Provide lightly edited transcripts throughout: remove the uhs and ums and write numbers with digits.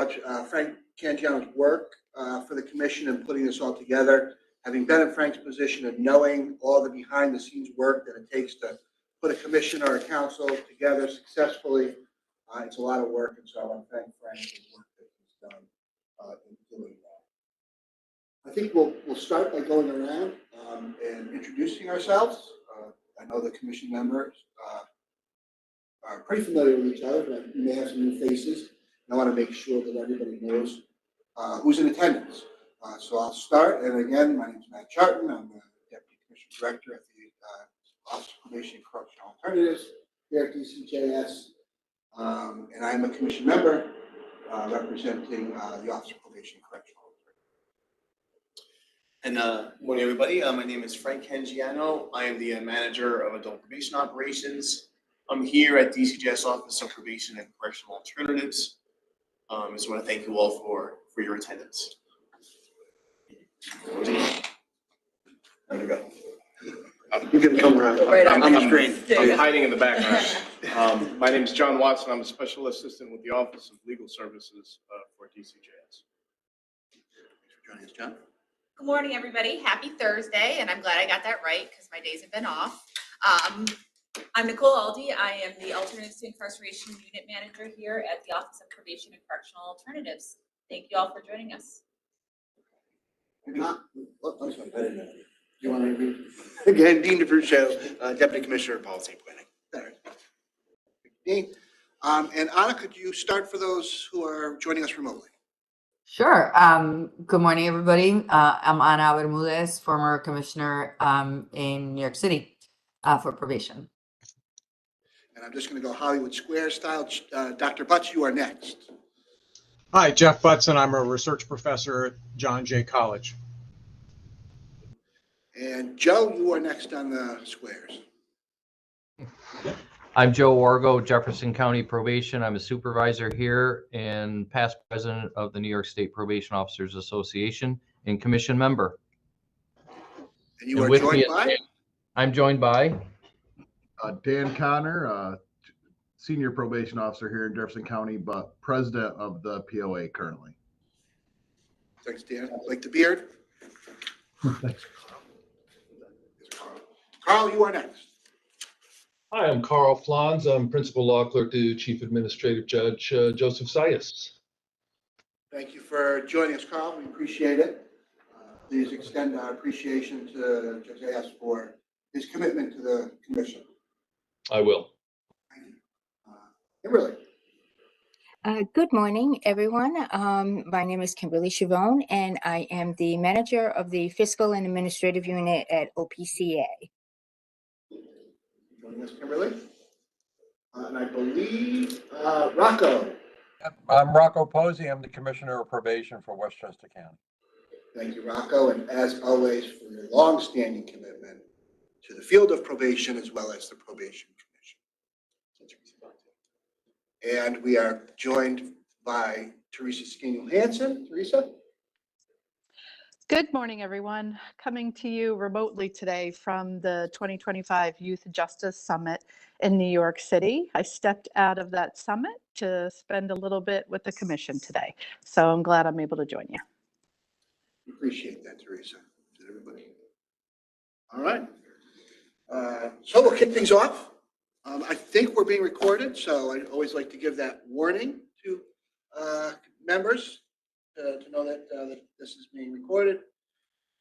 acknowledge Frank Cangiano's work for the commission in putting this all together. Having been in Frank's position and knowing all the behind-the-scenes work that it takes to put a commission or a council together successfully, it's a lot of work, and so I want to thank Frank for the work that he's done in doing that. I think we'll start by going around and introducing ourselves. I know the commission members are pretty familiar with each other, but we may have some new faces. And I want to make sure that everybody knows who's in attendance. So I'll start, and again, my name is Matt Charton. I'm the Deputy Commission Director at the Office of Probation and Correctional Alternatives here at DCJS, and I'm a commission member representing the Office of Probation and Correctional Alternatives. And good morning, everybody. My name is Frank Cangiano. I am the manager of adult probation operations. I'm here at DCJS Office of Probation and Correctional Alternatives. I just want to thank you all for your attendance. There we go. You can come around. Right on the screen. I'm hiding in the background. My name is John Watson. I'm a special assistant with the Office of Legal Services for DCJS. Thanks for joining us, John. Good morning, everybody. Happy Thursday, and I'm glad I got that right because my days have been off. I'm Nicole Aldi. I am the Alternatives to Incarceration Unit Manager here at the Office of Probation and Correctional Alternatives. Thank you all for joining us. I'm sorry, I didn't know. Do you want to read? Again, Dean DeBruccio, Deputy Commissioner of Policy Planning. All right. Dean, and Anna, could you start for those who are joining us remotely? Sure. Good morning, everybody. I'm Ana Bermudez, former commissioner in New York City for probation. And I'm just going to go Hollywood Square style. Dr. Butts, you are next. Hi, Jeff Butson. I'm a research professor at John Jay College. And Joe, you are next on the squares. I'm Joe Wargo, Jefferson County Probation. I'm a supervisor here and past president of the New York State Probation Officers Association and commission member. And you are joined by? I'm joined by Dan Connor, senior probation officer here in Jefferson County, but president of the POA currently. Thanks, Dan. Like the beard? Thanks. Carl, you are next. Hi, I'm Carl Flons. I'm Principal Law Clerk to Chief Administrative Judge Joseph Sayas. Thank you for joining us, Carl. We appreciate it. Please extend our appreciation to Judge Sayas for his commitment to the commission. I will. Thank you. Kimberly. Good morning, everyone. My name is Kimberly Chavone, and I am the manager of the Fiscal and Administrative Unit at OPCA. Joining us, Kimberly. And I believe Rocco. I'm Rocco Posey. I'm the Commissioner of Probation for Westchester County. Thank you, Rocco, and as always, for your long-standing commitment to the field of probation as well as the Probation Commission. And we are joined by Teresa Skeniel-Hansen. Teresa? Good morning, everyone. Coming to you remotely today from the 2025 Youth Justice Summit in New York City. I stepped out of that summit to spend a little bit with the commission today. So I'm glad I'm able to join you. Appreciate that, Teresa. Did everybody? All right. So we'll kick things off. I think we're being recorded, so I always like to give that warning to members to know that this is being recorded.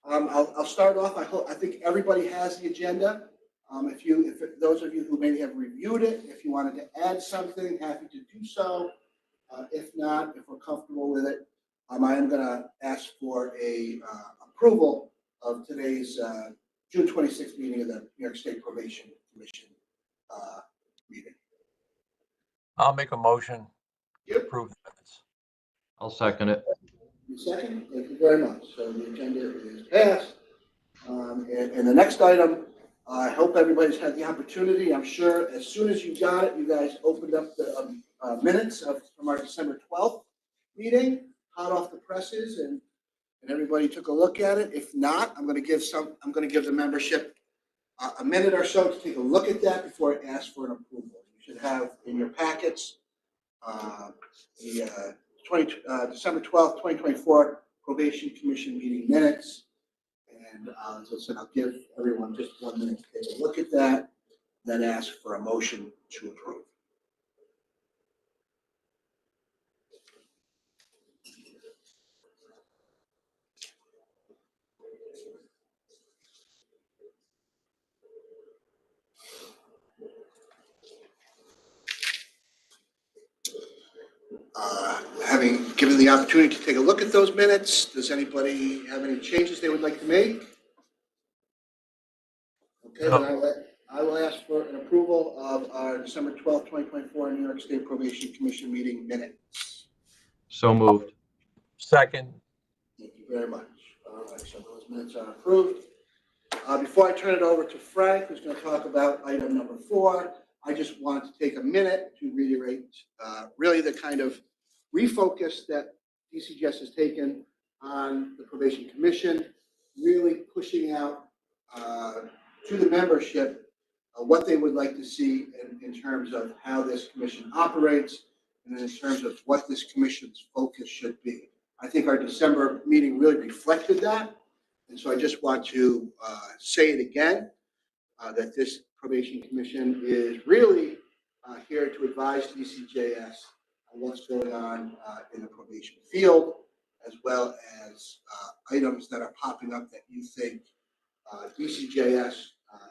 I'll start off. I think everybody has the agenda. If those of you who maybe have reviewed it, if you wanted to add something, happy to do so. If not, if we're comfortable with it, I am going to ask for a approval of today's June 26th meeting of the New York State Probation Commission meeting. I'll make a motion to Yep. approve the minutes. I'll second it. Second, thank you very much. So the agenda is passed. And the next item, I hope everybody's had the opportunity. I'm sure as soon as you got it, you guys opened up the minutes from our December 12th meeting, hot off the presses, and everybody took a look at it. If not, I'm going to give the membership a minute or so to take a look at that before I ask for an approval. You should have in your packets the December 12th, 2024 Probation Commission meeting minutes. And as I said, I'll give everyone just 1 minute to take a look at that, then ask for a motion to approve. Having given the opportunity to take a look at those minutes, does anybody have any changes they would like to make? Okay, then I will ask for an approval of our December 12th, 2024 New York State Probation Commission meeting minutes. So moved. Second. Thank you very much. All right, so those minutes are approved. Before I turn it over to Frank, who's going to talk about item number 4, I just wanted to take a minute to reiterate really the kind of refocus that DCGS has taken on the Probation Commission, really pushing out to the membership what they would like to see in terms of how this commission operates and in terms of what this commission's focus should be. I think our December meeting really reflected that. And so I just want to say it again, that this Probation Commission is really here to advise DCJS on what's going on in the probation field, as well as items that are popping up that you think DCJS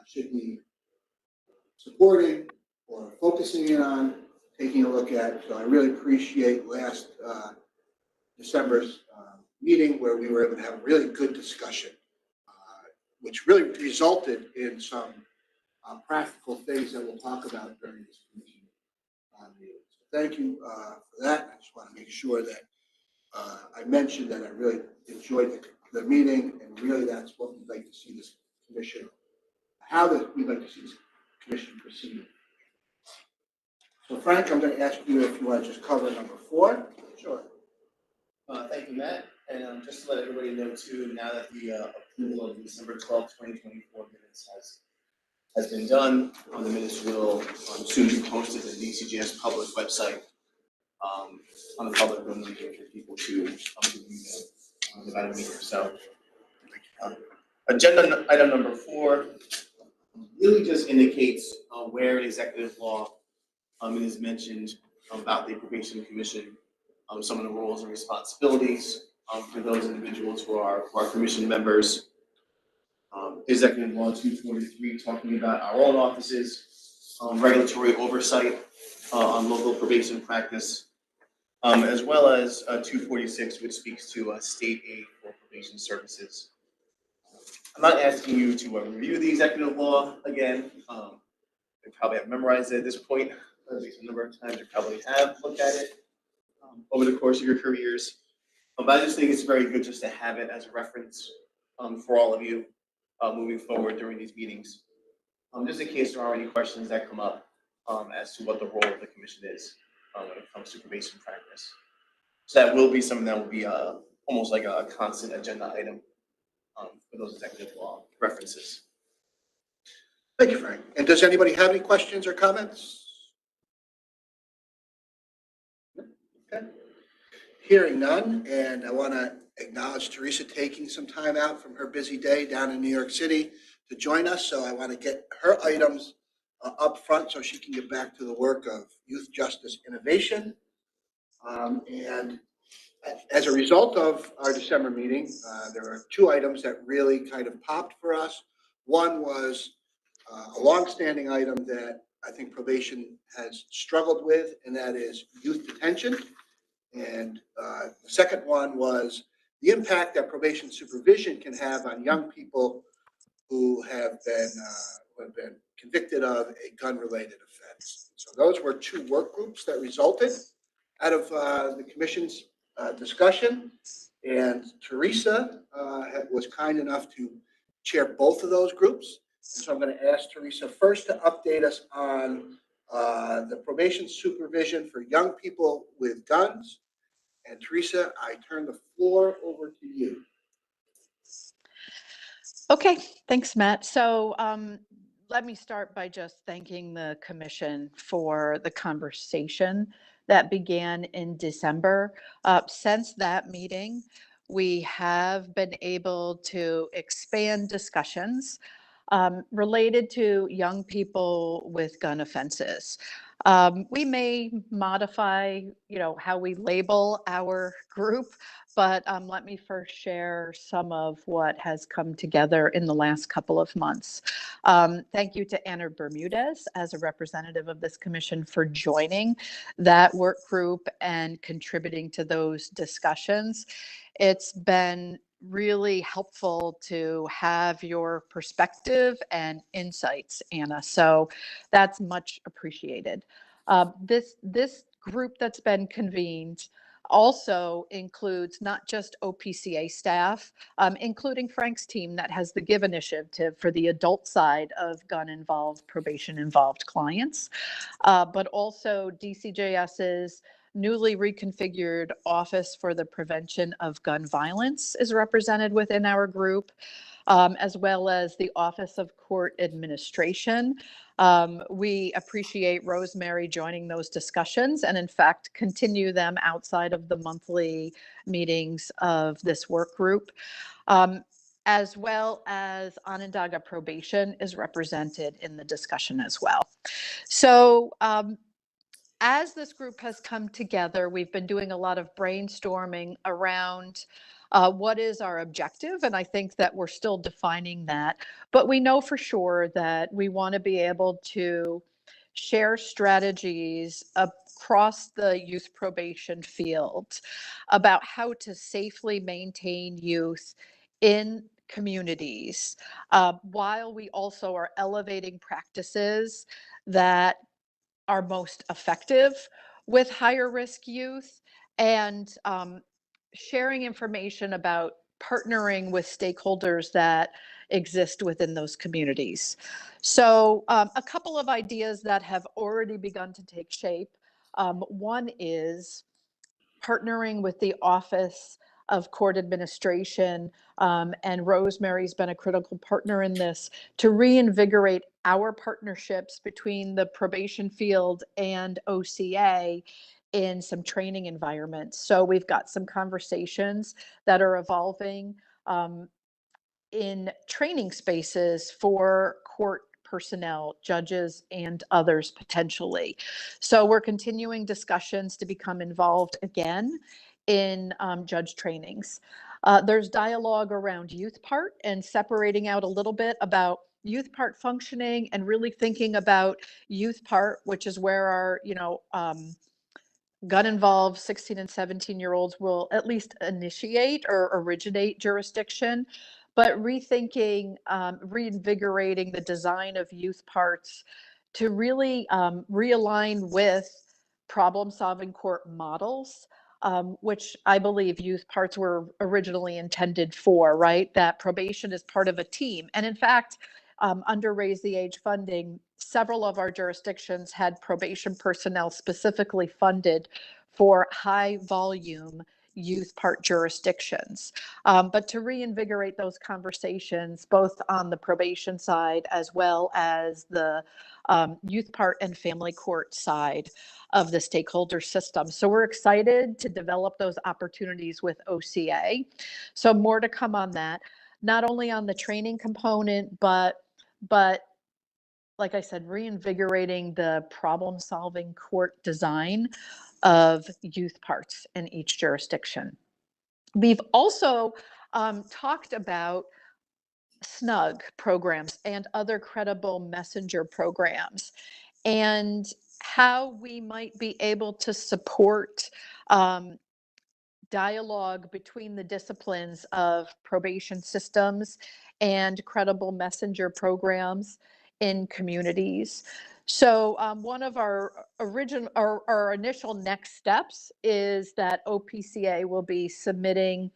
should be supporting or focusing in on, taking a look at. So I really appreciate last December's meeting where we were able to have a really good discussion, which really resulted in some practical things that we'll talk about during this commission meeting. So thank you for that. I just want to make sure that I mentioned that I really enjoyed the meeting, and really that's what we'd like to see this commission, we'd like to see this commission proceed. So Frank, I'm going to ask you if you want to just cover number 4. Sure. Thank you, Matt. And just to let everybody know too, now that the approval of the December 12th, 2024 minutes has been done, the minutes will soon be posted to the DCGS public website on the public domain for people to view them about a week or so. Agenda item number 4 really just indicates where in executive law it is mentioned about the Probation Commission, some of the roles and responsibilities for those individuals who are commission members. Executive Law 243 talking about our own offices, regulatory oversight on local probation practice, as well as 246, which speaks to state aid for probation services. I'm not asking you to review the executive law again. You probably have memorized it at this point. At least a number of times you probably have looked at it over the course of your careers. But I just think it's very good just to have it as a reference for all of you moving forward during these meetings. Just in case there are any questions that come up as to what the role of the commission is when it comes to probation practice. So that will be something that will be almost like a constant agenda item for those executive law references. Thank you, Frank. And does anybody have any questions or comments? Okay. Hearing none, and I want to acknowledge Teresa taking some time out from her busy day down in New York City to join us. So I want to get her items up front so she can get back to the work of youth justice innovation. And as a result of our December meeting, there are 2 items that really kind of popped for us. One was a longstanding item that I think probation has struggled with, and that is youth detention. And the second one was the impact that probation supervision can have on young people who have been convicted of a gun-related offense. So those were 2 work groups that resulted out of the commission's discussion. And Teresa was kind enough to chair both of those groups. And so I'm going to ask Teresa first to update us on the probation supervision for young people with guns. And Teresa, I turn the floor over to you. Okay, thanks, Matt. So let me start by just thanking the commission for the conversation that began in December. Since that meeting, we have been able to expand discussions related to young people with gun offenses. We may modify, how we label our group, but let me first share some of what has come together in the last couple of months. Thank you to Anna Bermudez as a representative of this commission for joining that work group and contributing to those discussions. It's been really helpful to have your perspective and insights, Anna. So that's much appreciated. This group that's been convened also includes not just OPCA staff, including Frank's team that has the GIVE initiative for the adult side of gun-involved, probation-involved clients, but also DCJS's newly reconfigured Office for the Prevention of Gun Violence is represented within our group, as well as the Office of Court Administration. We appreciate Rosemary joining those discussions and in fact continue them outside of the monthly meetings of this work group. As well as Onondaga Probation is represented in the discussion as well. So as this group has come together, we've been doing a lot of brainstorming around what is our objective, and I think that we're still defining that. But we know for sure that we want to be able to share strategies across the youth probation field about how to safely maintain youth in communities, while we also are elevating practices that are most effective with higher risk youth, and sharing information about partnering with stakeholders that exist within those communities. So a couple of ideas that have already begun to take shape. One is partnering with the Office of Court Administration, and Rosemary's been a critical partner in this, to reinvigorate our partnerships between the probation field and OCA in some training environments. So we've got some conversations that are evolving in training spaces for court personnel, judges, and others potentially. So we're continuing discussions to become involved again in judge trainings. There's dialogue around youth part and separating out a little bit about youth part functioning and really thinking about youth part, which is where our, gun involved 16 and 17-year-olds will at least initiate or originate jurisdiction, but rethinking, reinvigorating the design of youth parts to really realign with problem-solving court models, which I believe youth parts were originally intended for, right? That probation is part of a team. And in fact, under Raise the Age funding, several of our jurisdictions had probation personnel specifically funded for high volume youth part jurisdictions. But to reinvigorate those conversations, both on the probation side as well as the youth part and family court side of the stakeholder system. So we're excited to develop those opportunities with OCA. So more to come on that, not only on the training component, but like I said, reinvigorating the problem-solving court design of youth parts in each jurisdiction. We've also talked about SNUG programs and other credible messenger programs, and how we might be able to support dialogue between the disciplines of probation systems and credible messenger programs in communities. So one of our initial next steps is that OPCA will be submitting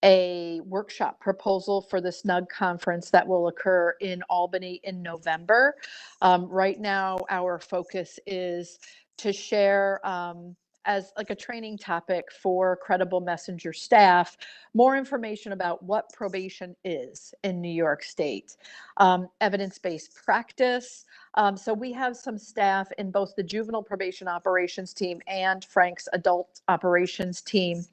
a workshop proposal for the SNUG conference that will occur in Albany in November. Right now, our focus is to share as like a training topic for credible messenger staff, more information about what probation is in New York State, evidence-based practice, So we have some staff in both the juvenile probation operations team and Frank's adult operations team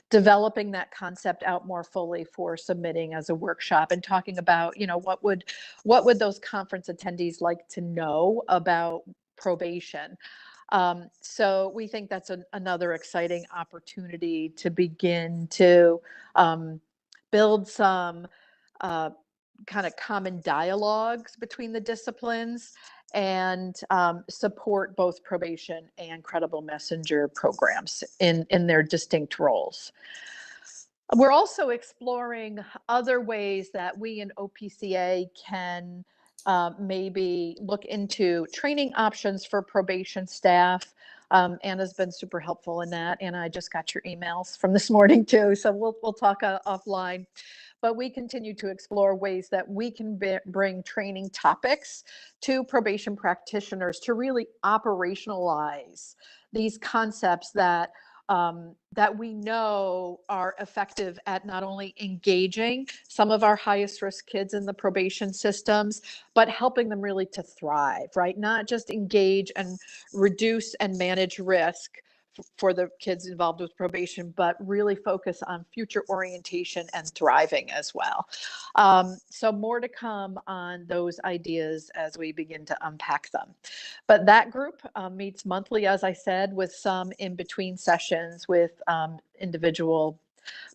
developing that concept out more fully for submitting as a workshop and talking about, what would those conference attendees like to know about probation. So we think that's another exciting opportunity to begin to build some kind of common dialogues between the disciplines and support both probation and credible messenger programs in their distinct roles. We're also exploring other ways that we in OPCA can maybe look into training options for probation staff. Anna's been super helpful in that. Anna, I just got your emails from this morning too, so we'll talk offline. But we continue to explore ways that we can bring training topics to probation practitioners to really operationalize these concepts that we know are effective at not only engaging some of our highest risk kids in the probation systems, but helping them really to thrive, right? Not just engage and reduce and manage risk for the kids involved with probation, but really focus on future orientation and thriving as well. So more to come on those ideas as we begin to unpack them. But that group meets monthly, as I said, with some in-between sessions with individual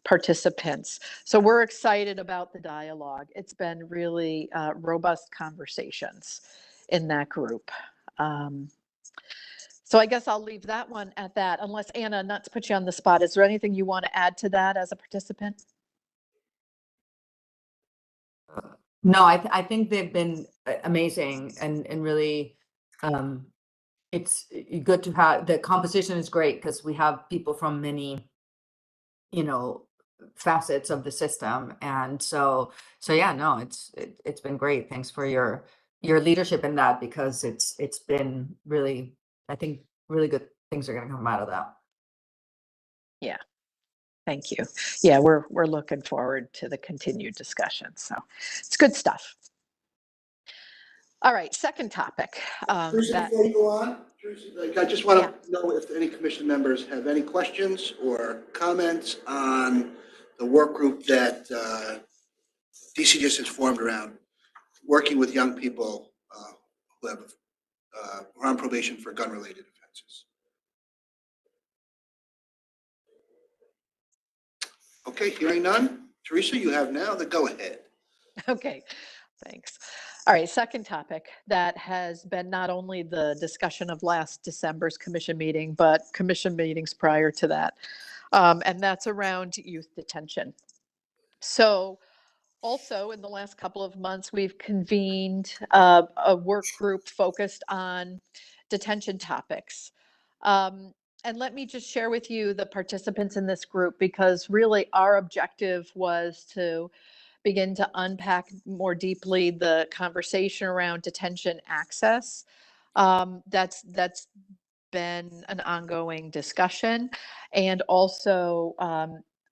participants. So we're excited about the dialogue. It's been really robust conversations in that group. So I guess I'll leave that one at that, unless Anna, not to put you on the spot, is there anything you want to add to that as a participant? No, I think they've been amazing and really, it's good to have, the composition is great because we have people from many, facets of the system. And so yeah, no, it's been great. Thanks for your leadership in that, because it's been really, I think really good things are going to come out of that. Yeah. Thank you. Yeah, we're looking forward to the continued discussion. So it's good stuff. All right, second topic. Teresa, before you go on, Teresa, I just want to know if any commission members have any questions or comments on the work group that DCGS has formed around working with young people who are on probation for gun-related offenses. Okay, hearing none. Teresa, you have now the go-ahead. Okay, thanks. All right, second topic that has been not only the discussion of last December's commission meeting, but commission meetings prior to that, and that's around youth detention. So also in the last couple of months, we've convened a work group focused on detention topics. And let me just share with you the participants in this group, because really our objective was to begin to unpack more deeply the conversation around detention access. That's been an ongoing discussion, and also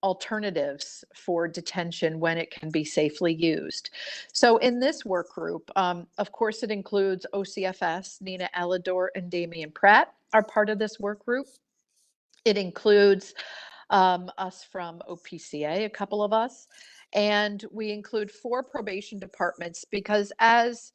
alternatives for detention when it can be safely used. So in this work group, of course, it includes OCFS, Nina Elidor and Damian Pratt are part of this work group. It includes us from OPCA, a couple of us, and we include 4 probation departments because, as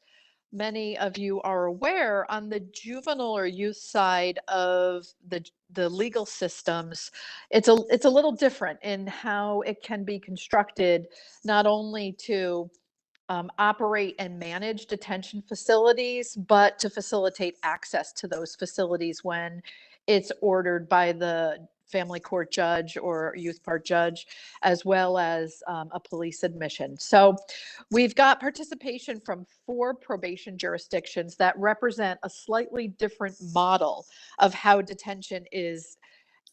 many of you are aware, on the juvenile or youth side of the legal systems, it's a little different in how it can be constructed, not only to operate and manage detention facilities, but to facilitate access to those facilities when it's ordered by the family court judge or youth court judge, as well as a police admission. So we've got participation from 4 probation jurisdictions that represent a slightly different model of how detention is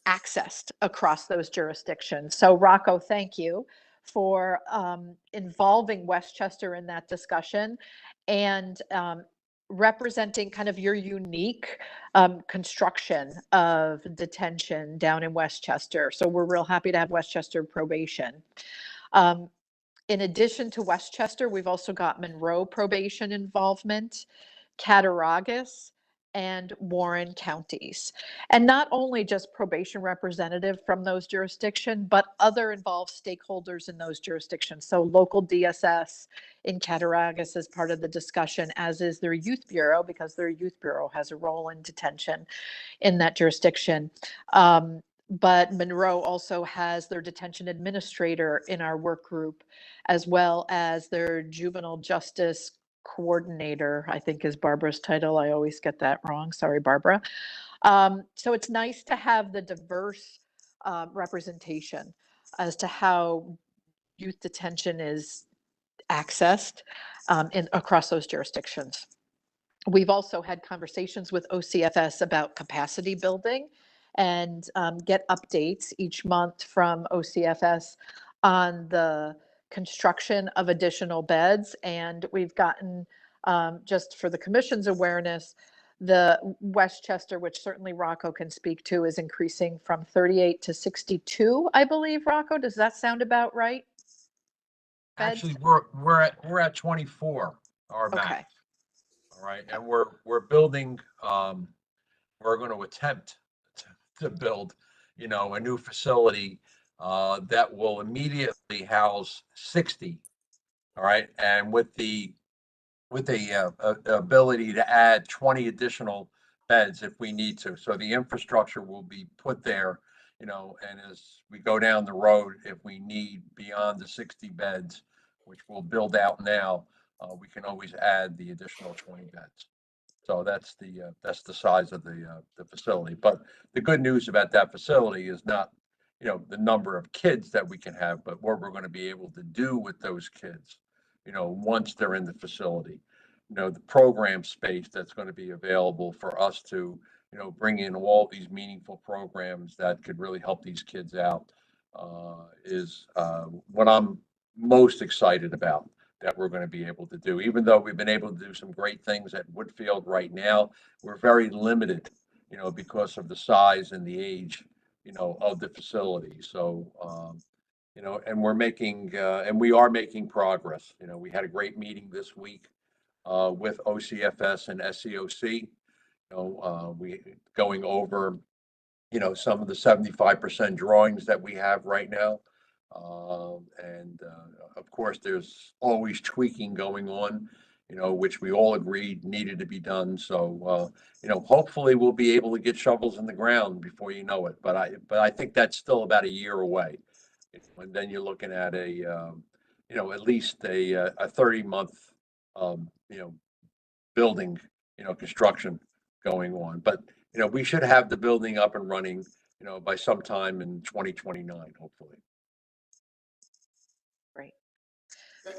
accessed across those jurisdictions. So Rocco, thank you for involving Westchester in that discussion and representing kind of your unique construction of detention down in Westchester. So we're real happy to have Westchester probation. In addition to Westchester, we've also got Monroe probation involvement, Cattaraugus, and Warren counties. And not only just probation representative from those jurisdictions, but other involved stakeholders in those jurisdictions. So local DSS in Cattaraugus is part of the discussion, as is their youth bureau, because their youth bureau has a role in detention in that jurisdiction. But Monroe also has their detention administrator in our work group, as well as their juvenile justice coordinator, I think is Barbara's title. I always get that wrong. Sorry, Barbara. So it's nice to have the diverse representation as to how youth detention is accessed across those jurisdictions. We've also had conversations with OCFS about capacity building and get updates each month from OCFS on the construction of additional beds. And we've gotten, just for the commission's awareness, the Westchester, which certainly Rocco can speak to, is increasing from 38 to 62, I believe. Rocco, does that sound about right? Beds? Actually, we're at 24, our Okay. max. All right, and we're building, we're going to attempt to build, a new facility that will immediately house 60. All right, and with the ability to add 20 additional beds if we need to. So the infrastructure will be put there, and as we go down the road, if we need beyond the 60 beds, which we'll build out now, we can always add the additional 20 beds. So that's the size of the facility. But the good news about that facility is not, the number of kids that we can have, but what we're going to be able to do with those kids, once they're in the facility. The program space that's going to be available for us to, bring in all these meaningful programs that could really help these kids out is what I'm most excited about that we're going to be able to do. Even though we've been able to do some great things at Woodfield right now, we're very limited, because of the size and the age, of the facility. So, and we are making progress. We had a great meeting this week with OCFS and SEOC. We going over, some of the 75% drawings that we have right now. And of course, there's always tweaking going on, which we all agreed needed to be done. So, hopefully we'll be able to get shovels in the ground before you know it. But I think that's still about a year away. And then you're looking at at least a 30-month, building, construction going on. But, we should have the building up and running, by sometime in 2029, hopefully. Great.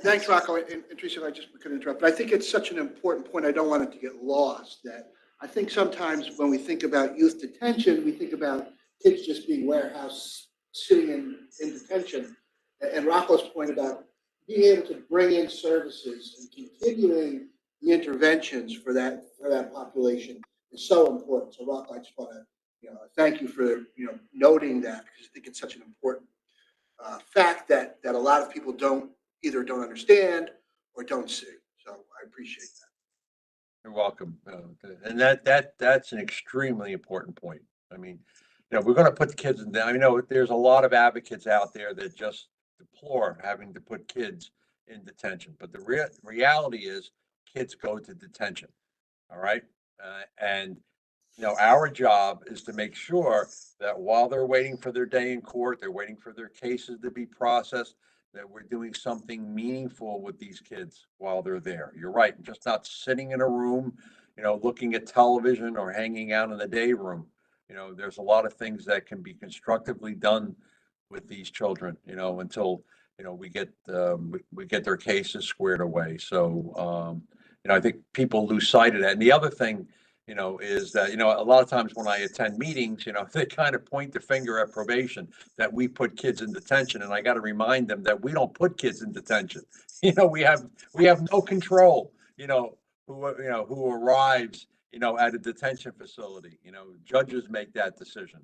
Thanks, Rocco. And Teresa, if I just could interrupt, but I think it's such an important point. I don't want it to get lost that I think sometimes when we think about youth detention, we think about kids just being warehouse sitting in detention. And Rocco's point about being able to bring in services and continuing the interventions for that population is so important. So Rocco, I just want to thank you for noting that, because I think it's such an important fact that a lot of people don't understand or don't see. So I appreciate that. You're welcome. And that's an extremely important point. I mean, we're going to put the kids in. I know there's a lot of advocates out there that just deplore having to put kids in detention, but the reality is kids go to detention. All right, and our job is to make sure that while they're waiting for their day in court, they're waiting for their cases to be processed, that we're doing something meaningful with these kids while they're there. You're right, just not sitting in a room, looking at television or hanging out in the day room. There's a lot of things that can be constructively done with these children, until, we get their cases squared away. So, I think people lose sight of that. And the other thing, is that, a lot of times when I attend meetings, they kind of point the finger at probation that we put kids in detention. And I got to remind them that we don't put kids in detention. We have no control, who arrives, at a detention facility. Judges make that decision.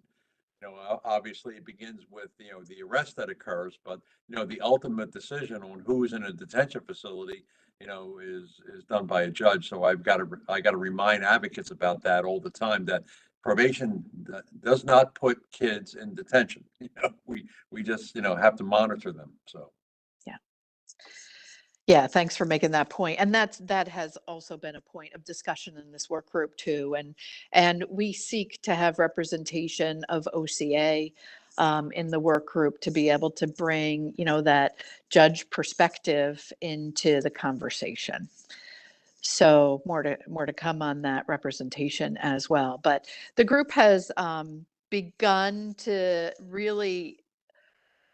Obviously it begins with, the arrest that occurs, but, the ultimate decision on who's in a detention facility is done by a judge. So I got to remind advocates about that all the time, that probation does not put kids in detention. We just, have to monitor them. So. Yeah, thanks for making that point. And that has also been a point of discussion in this work group too. And we seek to have representation of OCA in the work group to be able to bring, that judge perspective into the conversation. So more to come on that representation as well. But the group has begun to really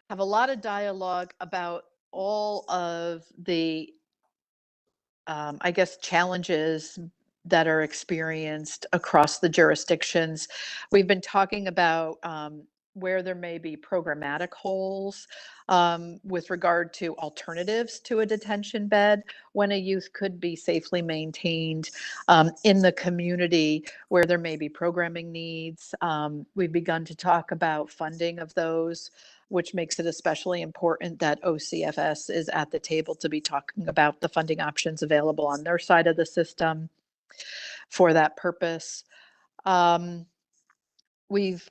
have a lot of dialogue about all of the I guess, challenges that are experienced across the jurisdictions. We've been talking about where there may be programmatic holes with regard to alternatives to a detention bed when a youth could be safely maintained in the community, where there may be programming needs. We've begun to talk about funding of those, which makes it especially important that OCFS is at the table to be talking about the funding options available on their side of the system for that purpose. We've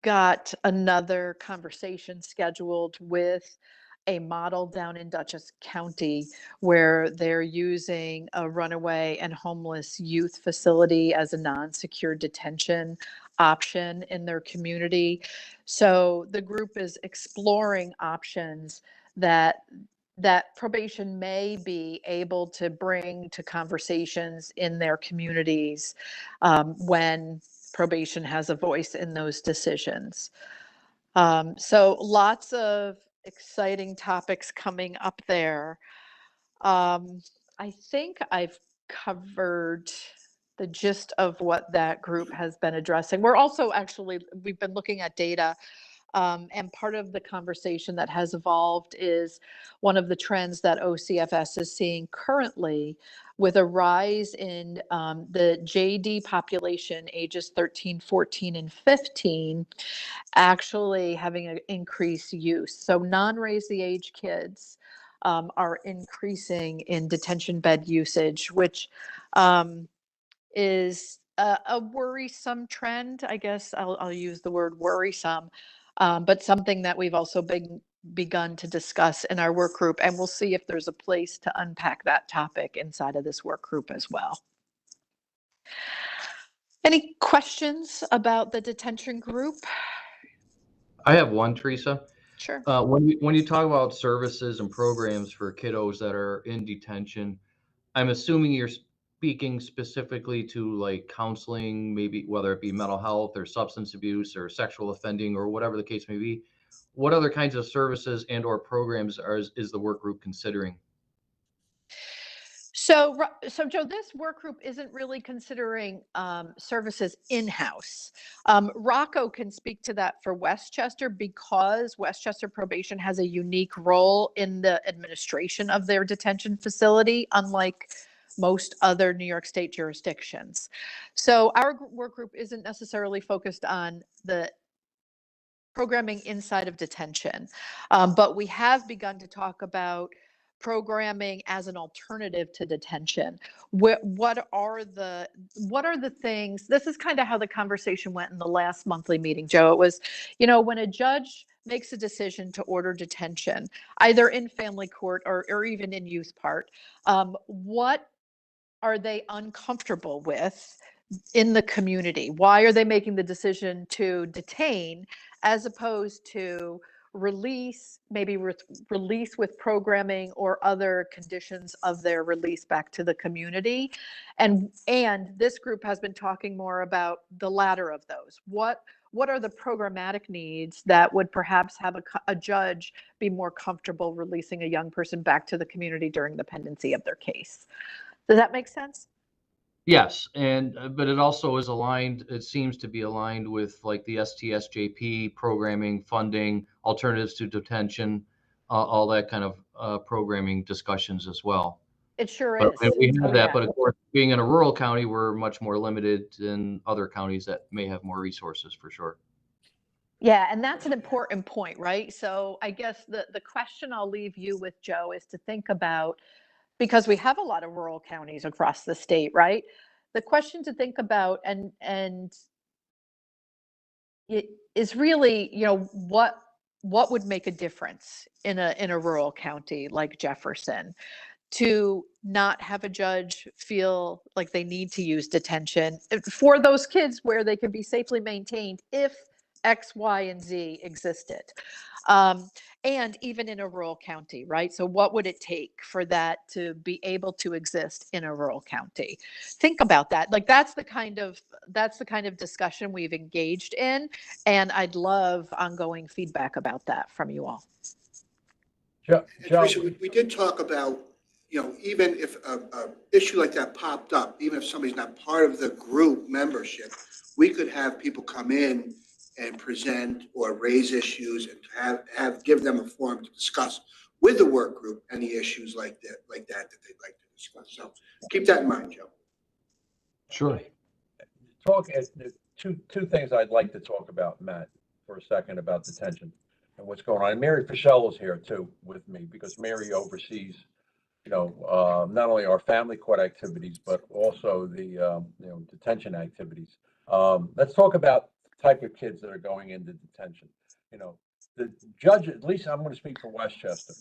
got another conversation scheduled with a model down in Dutchess County where they're using a runaway and homeless youth facility as a non-secure detention option in their community. So the group is exploring options that probation may be able to bring to conversations in their communities when probation has a voice in those decisions. So lots of exciting topics coming up there. I think I've covered the gist of what that group has been addressing. We've been looking at data, and part of the conversation that has evolved is one of the trends that OCFS is seeing currently with a rise in the JD population, ages 13, 14, and 15, actually having an increased use. So non-raise the age kids are increasing in detention bed usage, which is a worrisome trend. I guess I'll use the word worrisome, but something that we've also begun to discuss in our work group, and we'll see if there's a place to unpack that topic inside of this work group as well. Any questions about the detention group? I have one, Teresa. Sure. When you talk about services and programs for kiddos that are in detention, I'm assuming you're speaking specifically to like counseling, maybe whether it be mental health or substance abuse or sexual offending or whatever the case may be. What other kinds of services and or programs is the work group considering? So Joe, this work group isn't really considering services in-house. Rocco can speak to that for Westchester because Westchester Probation has a unique role in the administration of their detention facility, unlike most other New York State jurisdictions. So our work group isn't necessarily focused on the programming inside of detention, but we have begun to talk about programming as an alternative to detention. What are the things? This is kind of how the conversation went in the last monthly meeting, Joe. It was, when a judge makes a decision to order detention, either in family court or even in youth part, what are they uncomfortable with in the community? Why are they making the decision to detain as opposed to release, maybe release with programming or other conditions of their release back to the community? And this group has been talking more about the latter of those. What are the programmatic needs that would perhaps have a judge be more comfortable releasing a young person back to the community during the pendency of their case? Does that make sense? Yes, and but it also is aligned. It seems to be aligned with like the STSJP programming, funding, alternatives to detention, all that kind of programming discussions as well. It sure But is. we have that. Yeah. But of course, being in a rural county, we're much more limited than other counties that may have more resources for sure. Yeah, and that's an important point, right? So I guess the question I'll leave you with, Joe, is to think about because we have a lot of rural counties across the state, right? The question to think about and it is really, what would make a difference in a rural county like Jefferson to not have a judge feel like they need to use detention for those kids where they can be safely maintained if X, Y, and Z existed. And even in a rural county, right? So what would it take for that to be able to exist in a rural county? Think about that. Like that's the kind of discussion we've engaged in, and I'd love ongoing feedback about that from you all. And Teresa, we did talk about, even if a issue like that popped up, even if somebody's not part of the group membership, we could have people come in and present or raise issues and give them a forum to discuss with the work group any issues like that they'd like to discuss. So keep that in mind, Joe. Sure. Two things I'd like to talk about, Matt, for a second about detention and what's going on. And Mary Fischel is here too with me because Mary oversees, not only our family court activities, but also the, detention activities. Let's talk about the type of kids that are going into detention. The judge, at least I'm going to speak for Westchester.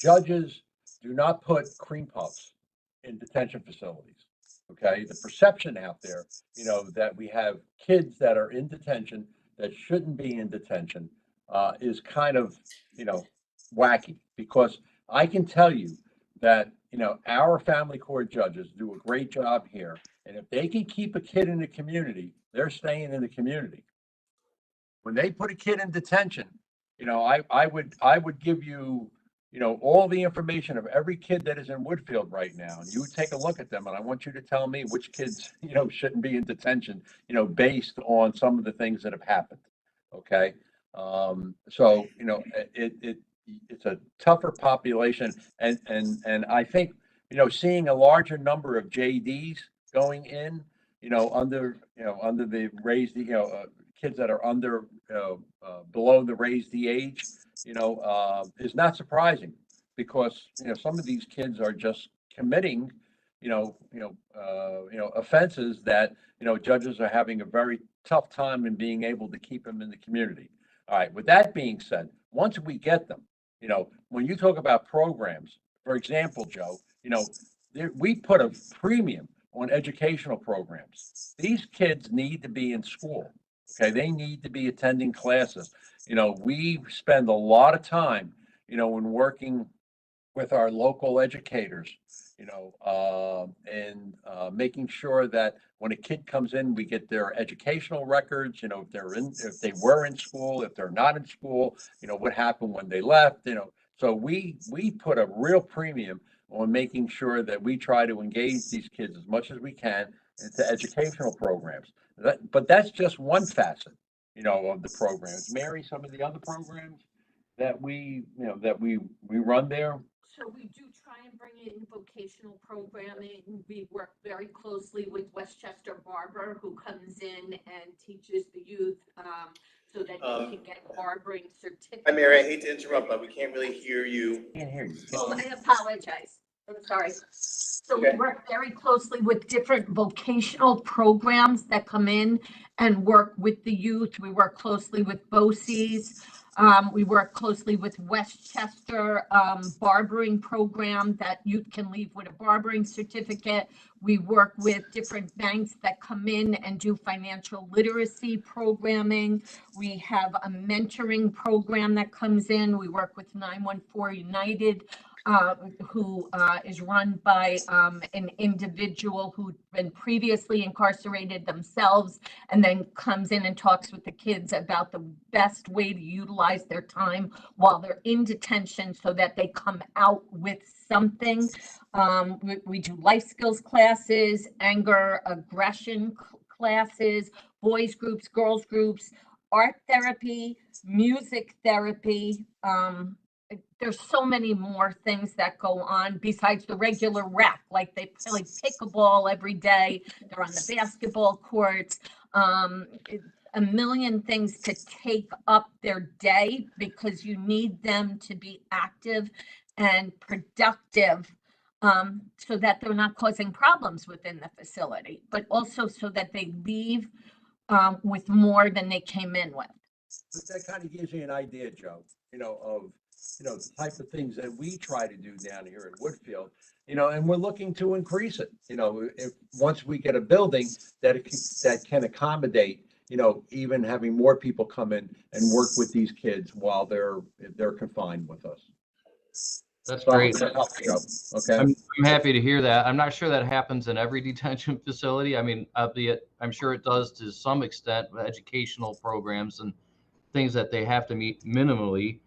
Judges do not put cream puffs in detention facilities. Okay, the perception out there, that we have kids that are in detention that shouldn't be in detention is kind of, wacky, because I can tell you that, our family court judges do a great job here. And if they can keep a kid in the community, they're staying in the community. When they put a kid in detention, I would give you, all the information of every kid that is in Woodfield right now, and you would take a look at them, and I want you to tell me which kids, shouldn't be in detention, based on some of the things that have happened. Okay. So, it's a tougher population, and I think, seeing a larger number of JDs going in, under the raised, kids that are under, below the raised the age, is not surprising, because, some of these kids are just committing, offenses that, judges are having a very tough time in being able to keep them in the community. All right, with that being said, once we get them, when you talk about programs, for example, Joe, we put a premium on educational programs. These kids need to be in school. Okay, they need to be attending classes. We spend a lot of time, in working with our local educators, and making sure that when a kid comes in, we get their educational records, if they were in school, if they're not in school, what happened when they left, So we put a real premium on making sure that we try to engage these kids as much as we can into educational programs. But that's just one facet, of the programs. Mary, some of the other programs that we run there. So we do try and bring in vocational programming. We work very closely with Westchester Barber, who comes in and teaches the youth so that they can get barbering certificates. Hi, Mary, I hate to interrupt, but we can't really hear you. Can't hear you. Oh, I apologize. I'm sorry. So we work very closely with different vocational programs that come in and work with the youth. We work closely with BOCES. We work closely with Westchester barbering program that youth can leave with a barbering certificate. We work with different banks that come in and do financial literacy programming. We have a mentoring program that comes in. We work with 914 United, who is run by an individual who'd been previously incarcerated themselves, and then comes in and talks with the kids about the best way to utilize their time while they're in detention so that they come out with something. We do life skills classes, anger, aggression classes, boys groups, girls groups, art therapy, music therapy. There's so many more things that go on besides the regular rec, like they play pickleball every day. They're on the basketball courts. A million things to take up their day because you need them to be active and productive so that they're not causing problems within the facility, but also so that they leave with more than they came in with. But that kind of gives you an idea, Joe, of, the type of things that we try to do down here at Woodfield, and we're looking to increase it. If, once we get a building that can accommodate, even having more people come in and work with these kids while they're confined with us. That's So I great. hope that helps, Joe. Okay. I'm happy to hear that. I'm not sure that happens in every detention facility. I mean, albeit I'm sure it does to some extent, educational programs and things that they have to meet minimally.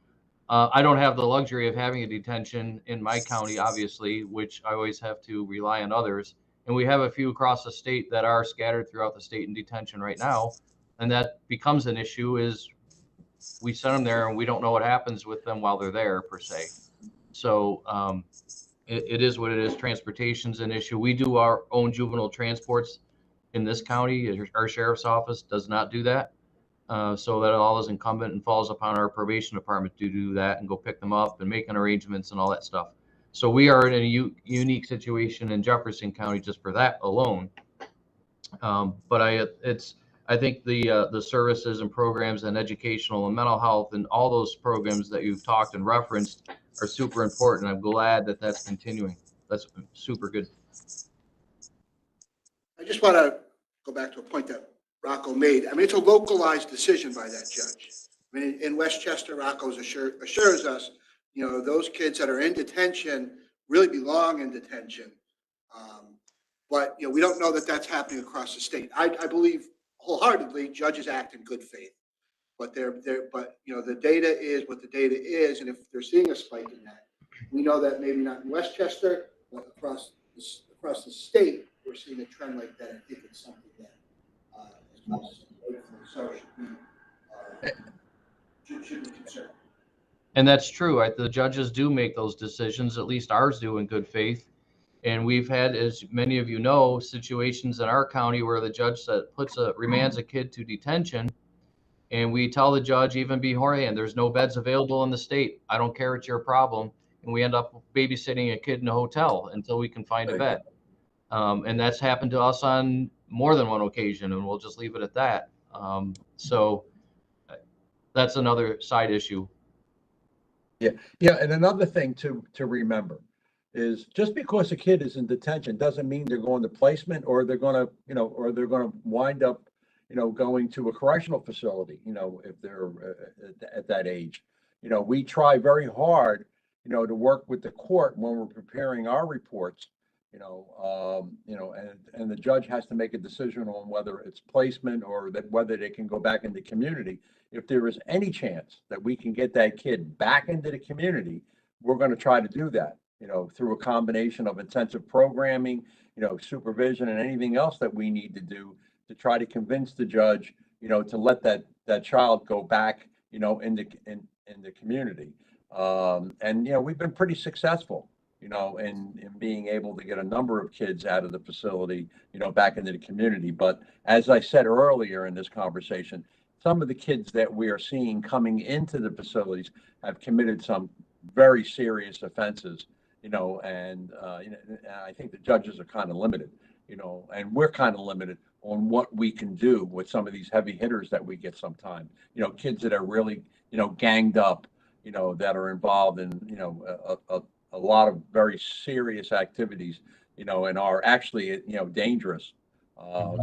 I don't have the luxury of having a detention in my county, obviously, which I always have to rely on others. And we have a few across the state that are scattered throughout the state in detention right now. And that becomes an issue is we send them there and we don't know what happens with them while they're there per se. So it is what it is. Transportation's an issue. We do our own juvenile transports in this county. Our sheriff's office does not do that. So that all is incumbent and falls upon our probation department to do that and go pick them up and making arrangements and all that stuff. So we are in a unique situation in Jefferson County just for that alone. But I think the services and programs and educational and mental health and all those programs that you've talked and referenced are super important. I'm glad that that's continuing. That's super good. I just want to go back to a point that Rocco made. I mean, it's a localized decision by that judge. I mean, in Westchester, Rocco's assures us, those kids that are in detention really belong in detention. But, we don't know that that's happening across the state. I believe wholeheartedly judges act in good faith. But the data is what the data is. And if they're seeing a spike in that, we know that maybe not in Westchester, but across the state, we're seeing a trend like that. I think it's something that should be concerned. And that's true. The judges do make those decisions, at least ours do in good faith. And we've had, as many of you know, situations in our county where the judge remands a kid to detention. And we tell the judge even beforehand, there's no beds available in the state. I don't care, it's your problem. And we end up babysitting a kid in a hotel until we can find a bed. And that's happened to us on more than one occasion, and we'll just leave it at that. So that's another side issue. Yeah. And another thing to remember is just because a kid is in detention doesn't mean they're going to placement or they're going to wind up, going to a correctional facility, if they're at that age. We try very hard, to work with the court when we're preparing our reports, and the judge has to make a decision on whether it's placement or whether they can go back in the community. If there is any chance that we can get that kid back into the community, we're going to try to do that, through a combination of intensive programming, supervision and anything else that we need to do to try to convince the judge, to let that child go back, in the community. And, we've been pretty successful, in being able to get a number of kids out of the facility, back into the community. But as I said earlier in this conversation, some of the kids that we are seeing coming into the facilities have committed some very serious offenses, and I think the judges are kind of limited, and we're kind of limited on what we can do with some of these heavy hitters that we get sometimes, kids that are really, ganged up, that are involved in, a lot of very serious activities, and are actually, dangerous.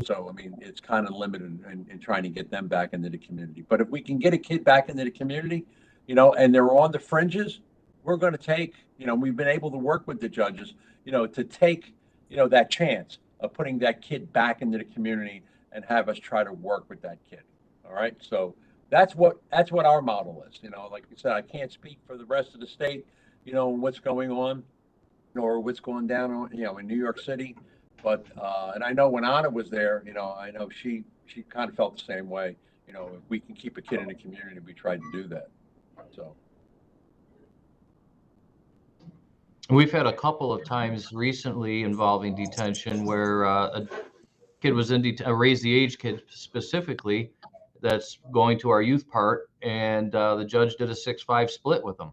So, I mean, it's kind of limited in trying to get them back into the community. But if we can get a kid back into the community, and they're on the fringes, we're going to take, we've been able to work with the judges, to take, that chance of putting that kid back into the community and have us try to work with that kid. All right. So that's what our model is. Like you said, I can't speak for the rest of the state, what's going on or what's going down, in New York City. But, and I know when Anna was there, I know she kind of felt the same way. If we can keep a kid in the community, we try to do that. So. We've had a couple of times recently involving detention where a kid was a raise the age kid specifically that's going to our youth part, and the judge did a 6-5 split with them,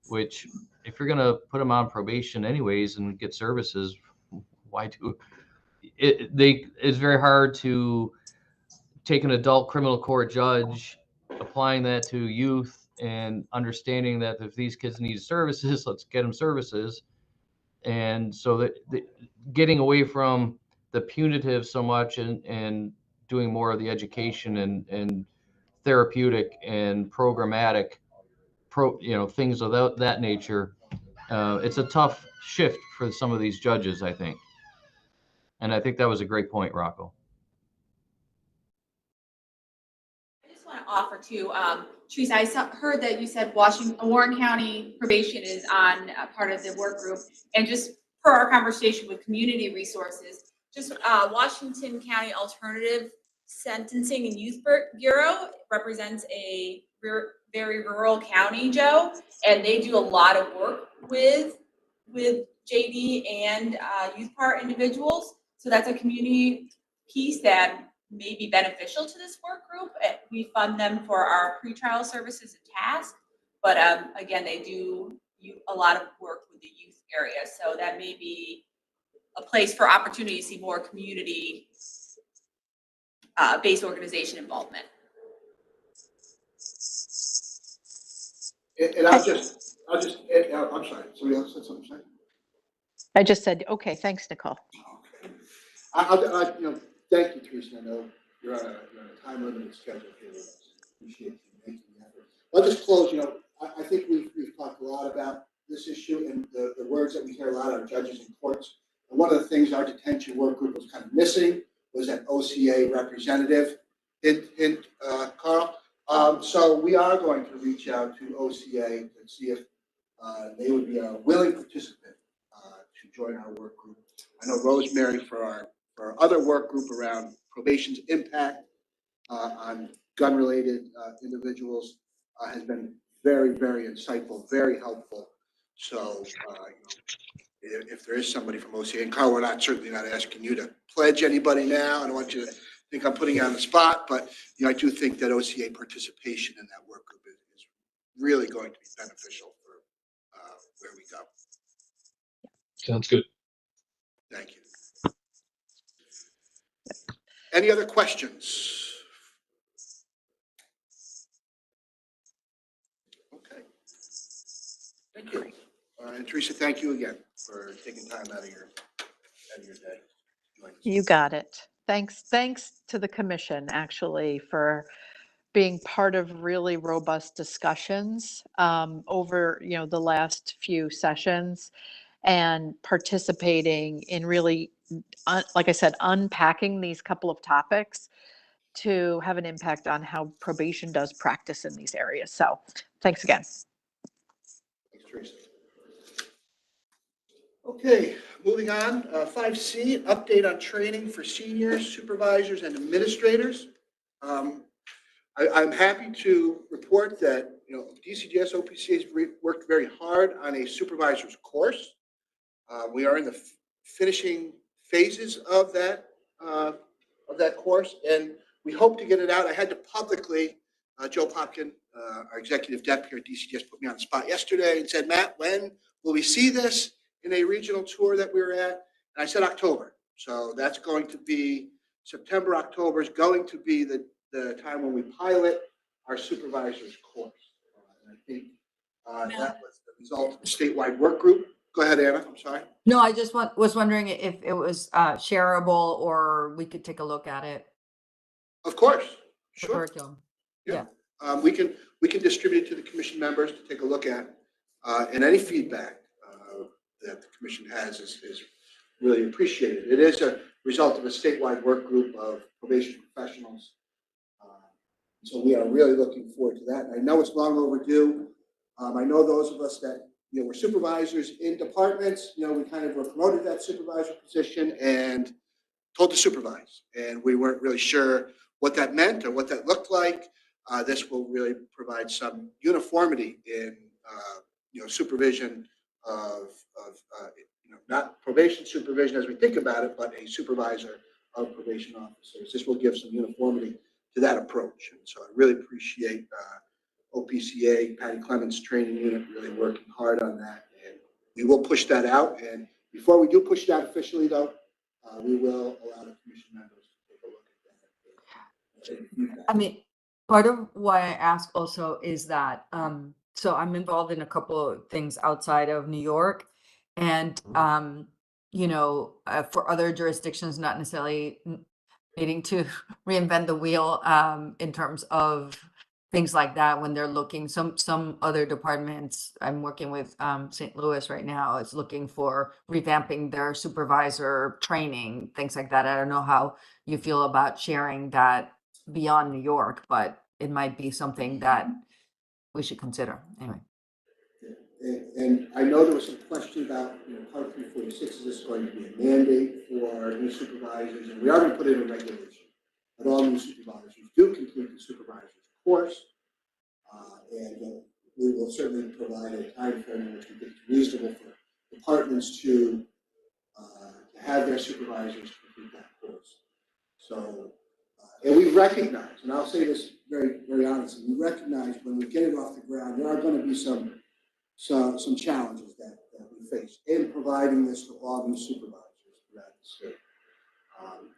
which if you're gonna put them on probation anyways and get services, why do it? It's very hard to take an adult criminal court judge, applying that to youth and understanding that if these kids need services, let's get them services. And so that getting away from the punitive so much and doing more of the education and therapeutic and programmatic things of that nature. It's a tough shift for some of these judges, I think. And I think that was a great point, Rocco. I just want to offer too, Teresa, heard that you said Warren County Probation is on part of the work group. And just per our conversation with community resources, just Washington County Alternative Sentencing and Youth Bureau represents a very rural county, Joe, and they do a lot of work with JD and youth part individuals. So that's a community piece that may be beneficial to this work group. We fund them for our pretrial services and tasks, but again, they do a lot of work with the youth area. So that may be a place for opportunity to see more community based organization involvement. And I'm sorry, somebody else said something, sorry? I just said, okay, thanks, Nicole. Okay. I thank you, Teresa. I know you're on a time limited schedule here with us. Appreciate you making the effort. I'll just close, I think we've talked a lot about this issue and the words that we hear a lot out of judges and courts. And one of the things our detention work group was kind of missing was an OCA representative. Carl. So we are going to reach out to OCA and see if they would be a willing participant to join our work group. I know Rosemary for our other work group around probation's impact on gun-related individuals has been very, very insightful, very helpful. So if there is somebody from OCA, and Carl, we're certainly not asking you to pledge anybody now. I don't want you to think I'm putting you on the spot, but I do think that OCA participation in that work group is really going to be beneficial for where we go. Sounds good. Thank you. Any other questions? Okay. Thank you. And Teresa, thank you again for taking time out of your day. You got it. Thanks to the commission actually for being part of really robust discussions over the last few sessions and participating in really, like I said, unpacking these couple of topics to have an impact on how probation does practice in these areas. So thanks again. Thanks, Teresa. Okay, moving on. 5C, update on training for seniors, supervisors, and administrators. I'm happy to report that DCJS OPC has worked very hard on a supervisor's course. We are in the finishing phases of that course, and we hope to get it out. I had to publicly, Joe Popkin, our executive deputy here at DCJS, put me on the spot yesterday and said, Matt, when will we see this in a regional tour that we were at? And I said October. So that's going to be September, October is going to be the time when we pilot our supervisor's course. And I think that was the result of the statewide work group. Go ahead, Anna. I'm sorry. No, I just was wondering if it was shareable or we could take a look at it. Of course. The Sure. curriculum. Yeah. We can distribute it to the commission members to take a look at, and any feedback that the commission has is really appreciated. It is a result of a statewide work group of probation professionals. So we are really looking forward to that. I know it's long overdue. I know those of us that were supervisors in departments, we kind of were promoted that supervisor position and told to supervise, and we weren't really sure what that meant or what that looked like. This will really provide some uniformity in supervision of not probation supervision as we think about it, but a supervisor of probation officers. This will give some uniformity to that approach. And so I really appreciate OPCA, Patty Clements training unit really working hard on that. we will push that out. And before we do push it out officially, though, we will allow the commission members to take a look at that. I mean, part of why I ask also is that, so I'm involved in a couple of things outside of New York, and, for other jurisdictions, not necessarily needing to reinvent the wheel, in terms of things like that when they're looking, some other departments, I'm working with, St. Louis right now, is looking for revamping their supervisor training, things like that. I don't know how you feel about sharing that beyond New York, but it might be something that we should consider. Anyway. And I know there was some question about, Part 346, is this going to be a mandate for new supervisors? And we are going to put in a regulation that all new supervisors do complete the supervisor's course. And we will certainly provide a time frame in which we think it's reasonable for departments to have their supervisors complete that course. So, and we recognize, and I'll say this very, very honestly, we recognize when we get it off the ground, there are going to be some challenges that we face in providing this to all new supervisors throughout the state.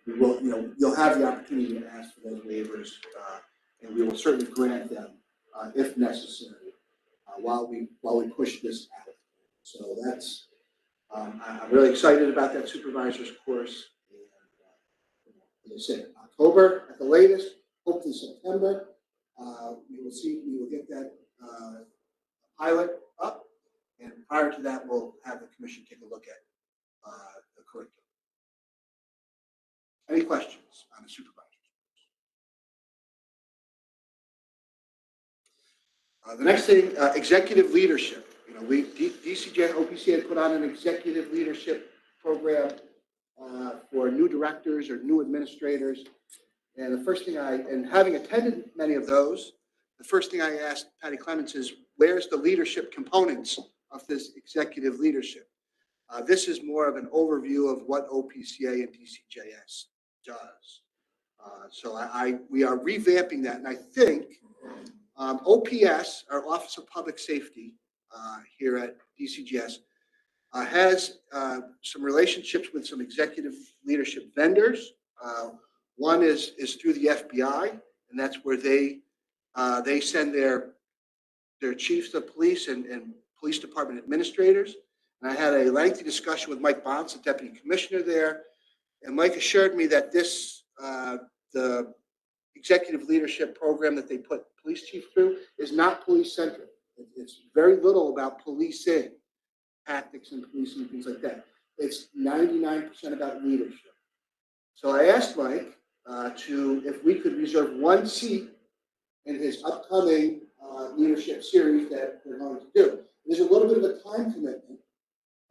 We will, you'll have the opportunity to ask for those waivers, and we will certainly grant them if necessary while we push this out. So that's I'm really excited about that supervisor's course. And, as I said, October at the latest, hopefully September. We will get that pilot up, and prior to that, we'll have the commission take a look at the curriculum. Any questions on the supervisors? The next thing, executive leadership. DCJ and OPC had put on an executive leadership program for new directors or new administrators. And the first thing and having attended many of those, the first thing I asked Patty Clements is, where's the leadership components of this executive leadership? This is more of an overview of what OPCA and DCJS does. So we are revamping that. And I think OPS, our Office of Public Safety here at DCJS, has some relationships with some executive leadership vendors. One is through the FBI, and that's where they send their chiefs of police and police department administrators. And I had a lengthy discussion with Mike Bonds, the deputy commissioner there, and Mike assured me that the executive leadership program that they put police chief through is not police centric. It's very little about policing, tactics and policing, things like that. It's 99% about leadership. So I asked Mike if we could reserve one seat in his upcoming leadership series that they're going to do. There's a little bit of a time commitment.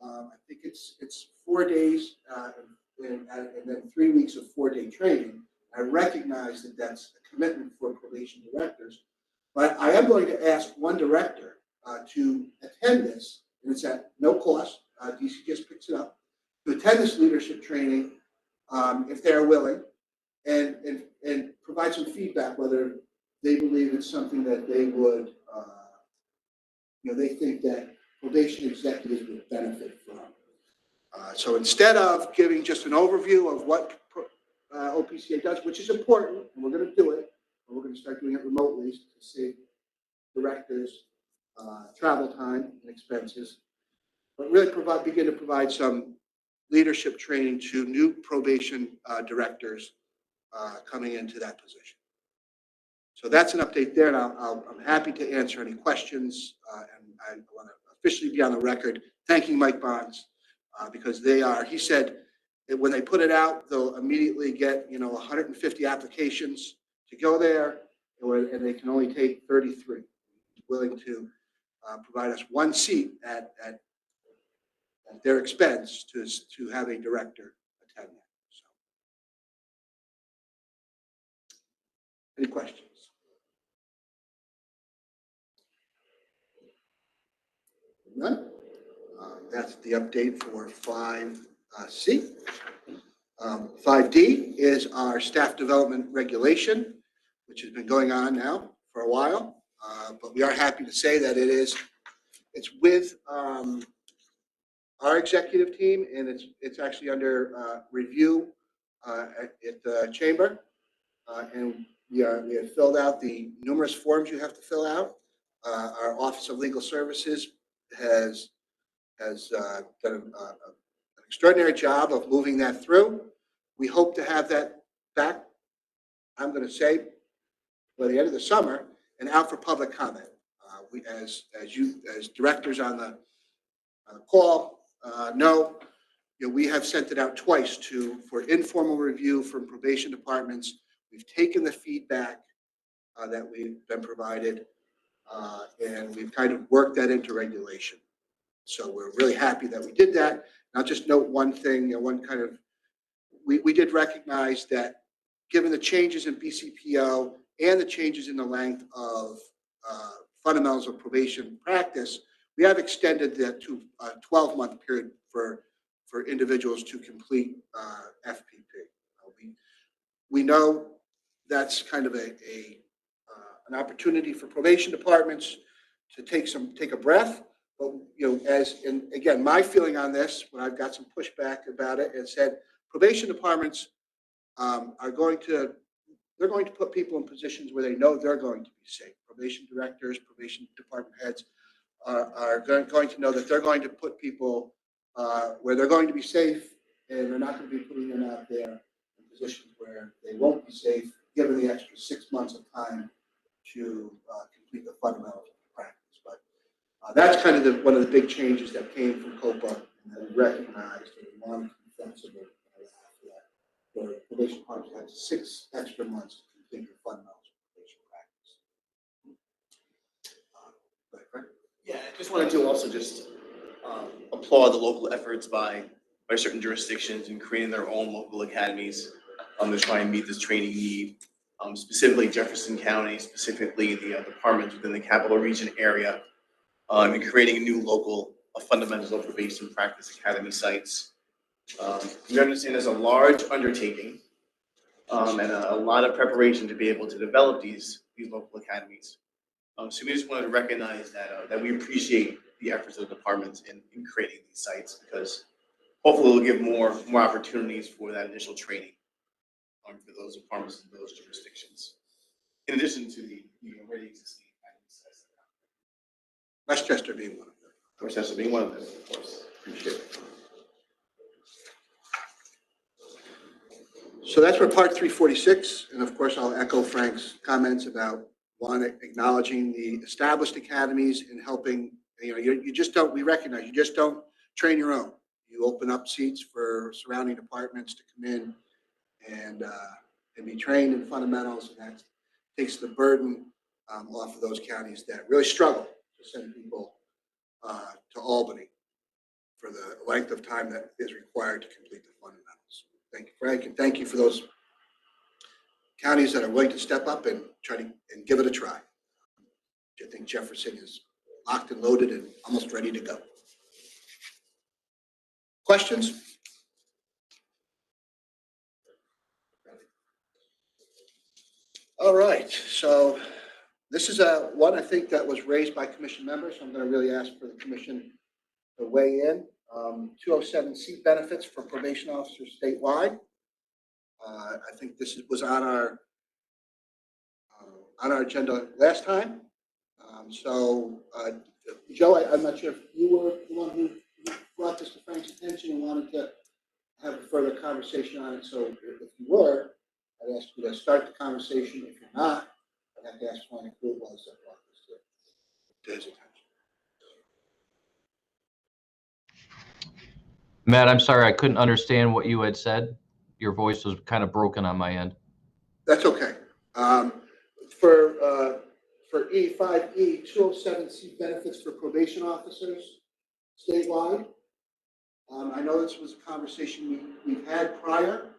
I think it's 4 days and then 3 weeks of 4-day training. I recognize that that's a commitment for probation directors, but I am going to ask one director to attend this, and it's at no cost. DC just picks it up, to attend this leadership training if they're willing, and provide some feedback whether they believe it's something that they would, they think that probation executives would benefit from. So instead of giving just an overview of what OPCA does, which is important, and we're going to do it, and we're going to start doing it remotely to save directors travel time and expenses, but really begin to provide some leadership training to new probation directors coming into that position. So that's an update there, and I'm happy to answer any questions. And I want to officially be on the record thanking Mike Bonds because he said that when they put it out, they'll immediately get 150 applications to go there, and they can only take 33. He's willing to provide us one seat at their expense to have a director attend that. So, any questions? None. That's the update for 5C. 5D is our staff development regulation, which has been going on now for a while, but we are happy to say that it's with our executive team, and it's actually under review at the chamber. And we have filled out the numerous forms you have to fill out. Our Office of Legal Services has done an extraordinary job of moving that through. We hope to have that back, I'm going to say, by the end of the summer and out for public comment. We, as directors on the call know, we have sent it out twice for informal review from probation departments. We've taken the feedback that we've been provided, and we've kind of worked that into regulation. So we're really happy that we did that. Now, just note one thing, we did recognize that given the changes in BCPO and the changes in the length of fundamentals of probation practice, we have extended that to a 12-month period for individuals to complete FPP. We know that's kind of an opportunity for probation departments to take a breath. But and again, my feeling on this, when I've got some pushback about it, is said probation departments they're going to put people in positions where they know they're going to be safe. Probation directors, probation department heads are going to know that they're going to put people where they're going to be safe, and they're not going to be putting them out there in positions where they won't be safe, given the extra 6 months of time to complete the fundamentals of the practice. But that's kind of one of the big changes that came from COPA, and that we recognized and we wanted to be flexible after that. The probation department had 6 extra months to complete the fundamentals of probation practice. Yeah, I just wanted to also just applaud the local efforts by certain jurisdictions in creating their own local academies to try and meet this training need. Specifically Jefferson County, specifically the departments within the capital region area, and creating a new local fundamentals of probation practice academy sites. We understand there's a large undertaking and a lot of preparation to be able to develop these local academies. So we just wanted to recognize that we appreciate the efforts of the departments in creating these sites, because hopefully we'll give more opportunities for that initial training for those departments and those jurisdictions, in addition to the already existing academy sites. Westchester being one of them. Westchester being one of them, of course. Appreciate it. So that's for part 346, and of course I'll echo Frank's comments about acknowledging the established academies and helping. You just don't. We recognize you just don't train your own. You open up seats for surrounding departments to come in and be trained in fundamentals, and that takes the burden off of those counties that really struggle to send people to Albany for the length of time that is required to complete the fundamentals. Thank you, Frank, and thank you for those counties that are willing to step up and try to give it a try. I think Jefferson is locked and loaded and almost ready to go. Questions? All right, so this is one I think that was raised by commission members, so I'm going to really ask for the commission to weigh in. 207C benefits for probation officers statewide. I think this was on our agenda last time. Joe, I'm not sure if you were the one who brought this to Frank's attention and wanted to have a further conversation on it. So if you were, I'd ask you to start the conversation. If you're not, I'd have to ask Frank who it was that brought this to his attention. Matt, I'm sorry, I couldn't understand what you had said. Your voice was kind of broken on my end. That's okay. For E5E, 207C benefits for probation officers statewide. I know this was a conversation we've had prior,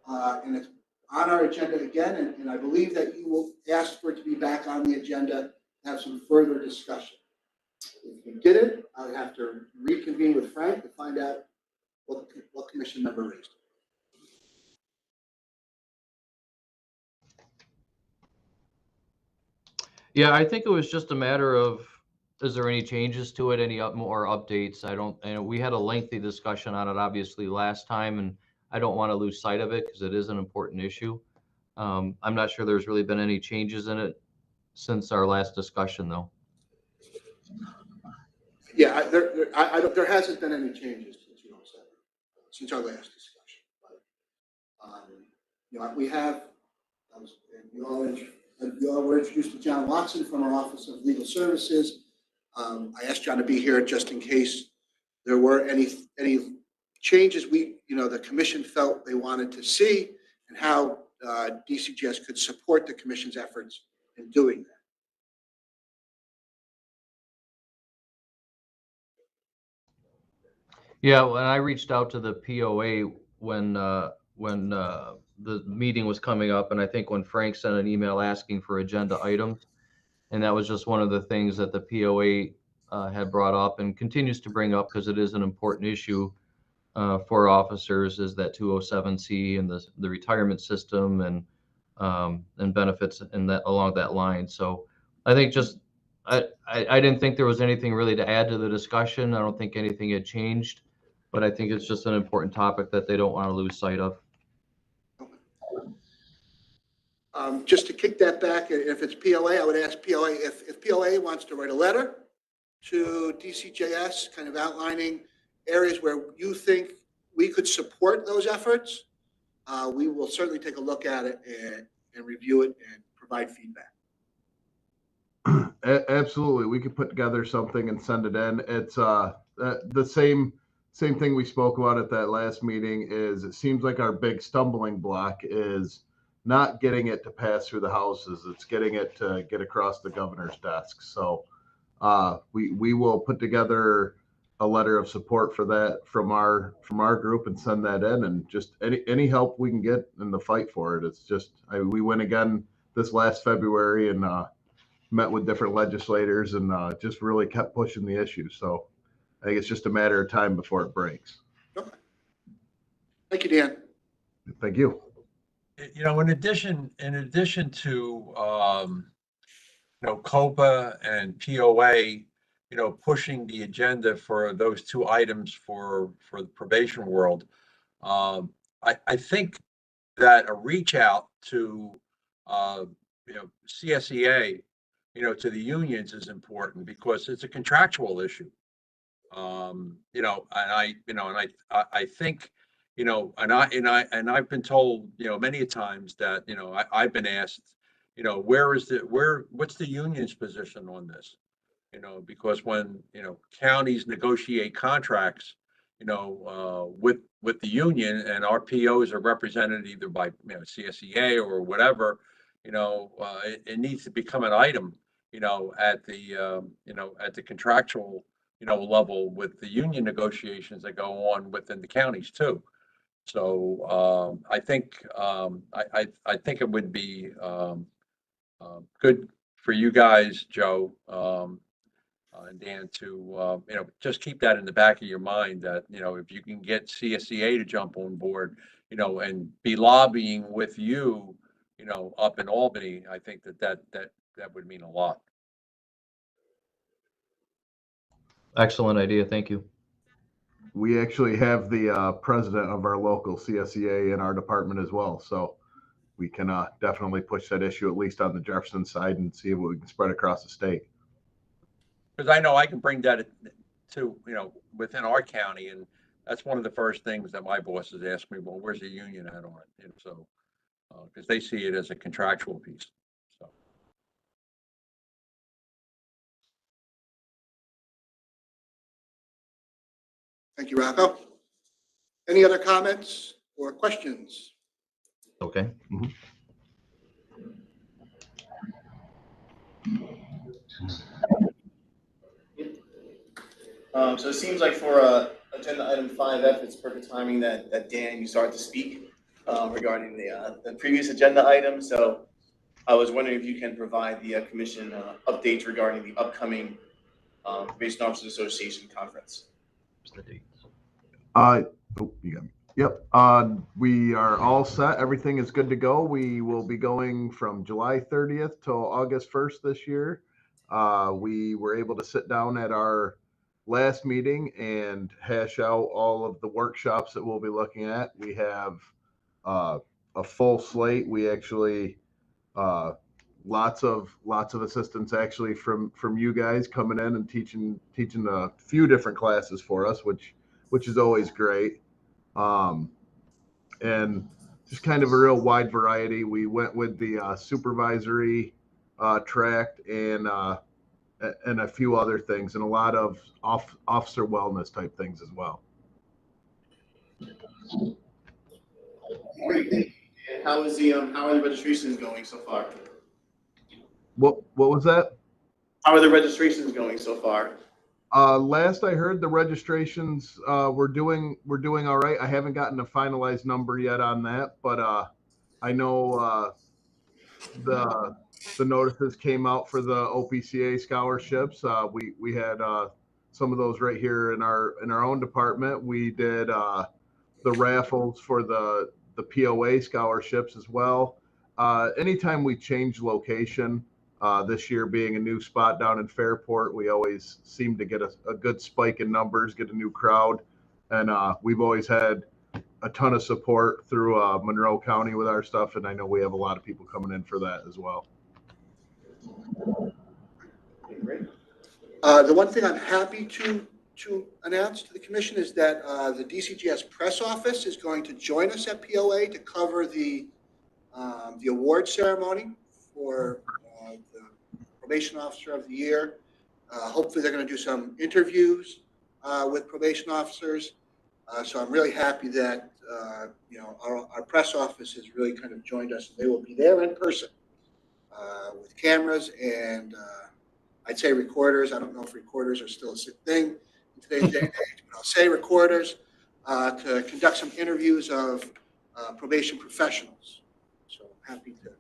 and it's on our agenda again, and I believe that you will ask for it to be back on the agenda to have some further discussion. If you didn't, I would have to reconvene with Frank to find out what commission member raised it. Yeah, I think it was just a matter of is there any changes to it? Any more updates? I know we had a lengthy discussion on it obviously last time, and I don't want to lose sight of it because it is an important issue. I'm not sure there's really been any changes in it since our last discussion, though. Yeah, there hasn't been any changes since our last discussion. But, we have, we all were introduced to John Watson from our Office of Legal Services. I asked John to be here just in case there were any changes the commission felt they wanted to see, and how DCGS could support the commission's efforts in doing that. Yeah, when I reached out to the POA when the meeting was coming up, and I think when Frank sent an email asking for agenda items, and that was just one of the things that the POA had brought up and continues to bring up because it is an important issue for officers, is that 207C and the retirement system and benefits and that along that line. So I think just I didn't think there was anything really to add to the discussion. I don't think anything had changed, but I think it's just an important topic that they don't want to lose sight of. Just to kick that back, if it's POA, I would ask POA if POA wants to write a letter to DCJS, kind of outlining areas where you think we could support those efforts. We will certainly take a look at it and review it and provide feedback. Absolutely, we could put together something and send it in. It's the same thing we spoke about at that last meeting. Is it seems like our big stumbling block is not getting it to pass through the houses. It's getting it to get across the governor's desk. So we will put together a letter of support for that from our group and send that in, and just any help we can get in the fight for it. It's just we went again this last February and met with different legislators and just really kept pushing the issue. So I think it's just a matter of time before it breaks. Okay. Thank you, Dan. Thank you. In addition to COPA and POA, pushing the agenda for those two items for the probation world, I think that a reach out to CSEA, to the unions is important because it's a contractual issue. And I think, and I've been told, many times that, I've been asked, what's the union's position on this? Because when, counties negotiate contracts, with the union, and our POs are represented either by, CSEA or whatever, it needs to become an item, at the contractual, level with the union negotiations that go on within the counties too. So I think I think it would be good for you guys, Joe and Dan, to just keep that in the back of your mind, that if you can get CSEA to jump on board, and be lobbying with you, up in Albany, I think that would mean a lot. Excellent idea. Thank you. We actually have the president of our local CSEA in our department as well. So we can definitely push that issue, at least on the Jefferson side, and see if we can spread across the state. Because I know I can bring that to, within our county. And that's one of the first things that my bosses ask me, well, where's the union at on it? And so, because they see it as a contractual piece. So. Thank you, Rocco. Any other comments or questions? Okay. Mm-hmm. So it seems like for agenda item 5F, it's perfect timing that Dan, you start to speak regarding the previous agenda item. So I was wondering if you can provide the commission updates regarding the upcoming Probation Officers Association conference. You got me. Yep. We are all set. Everything is good to go. We will be going from July 30th till August 1st this year. We were able to sit down at our last meeting and hash out all of the workshops that we'll be looking at. We have a full slate. We actually lots of assistance actually from you guys coming in and teaching a few different classes for us, which is always great. And just kind of a real wide variety. We went with the supervisory track and a few other things, and a lot of officer wellness type things as well. Great. And how are the registrations going so far? What was that? How are the registrations going so far? Last I heard, the registrations we're doing all right. I haven't gotten a finalized number yet on that, but I know the notices came out for the OPCA scholarships. We had some of those right here in our own department. We did the raffles for the POA scholarships as well. Anytime we change location, this year being a new spot down in Fairport, we always seem to get a good spike in numbers, get a new crowd, and we've always had a ton of support through Monroe County with our stuff, and I know we have a lot of people coming in for that as well. Great. The one thing I'm happy to announce to the commission is that the DCGS press office is going to join us at POA to cover the award ceremony for the probation officer of the year. Hopefully they're going to do some interviews with probation officers. So I'm really happy that our press office has really kind of joined us. They will be there in person with cameras and I'd say recorders. I don't know if recorders are still a thing in today's day and age, but I'll say recorders to conduct some interviews of probation professionals. So I'm happy to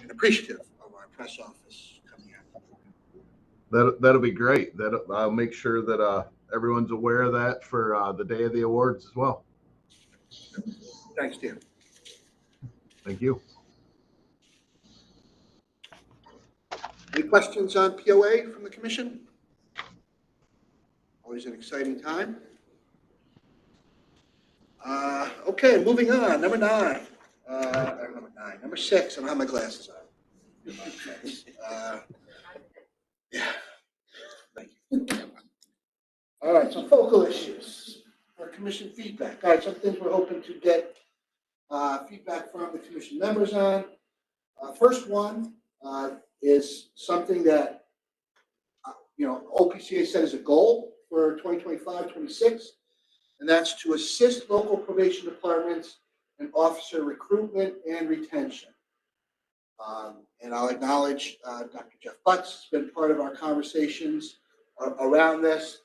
and appreciative of our press office coming out. That'll be great. I'll make sure that everyone's aware of that for the day of the awards as well. Thanks, Dan. Thank you. Any questions on POA from the commission? Always an exciting time. Okay, moving on. Number 6. I don't have my glasses on. Yeah. Thank you. All right, some focal issues for commission feedback. All right, some things we're hoping to get feedback from the commission members on. First one is something that OPCA set as a goal for 2025-26, and that's to assist local probation departments in officer recruitment and retention. And I'll acknowledge Dr. Jeff Butts has been part of our conversations around this.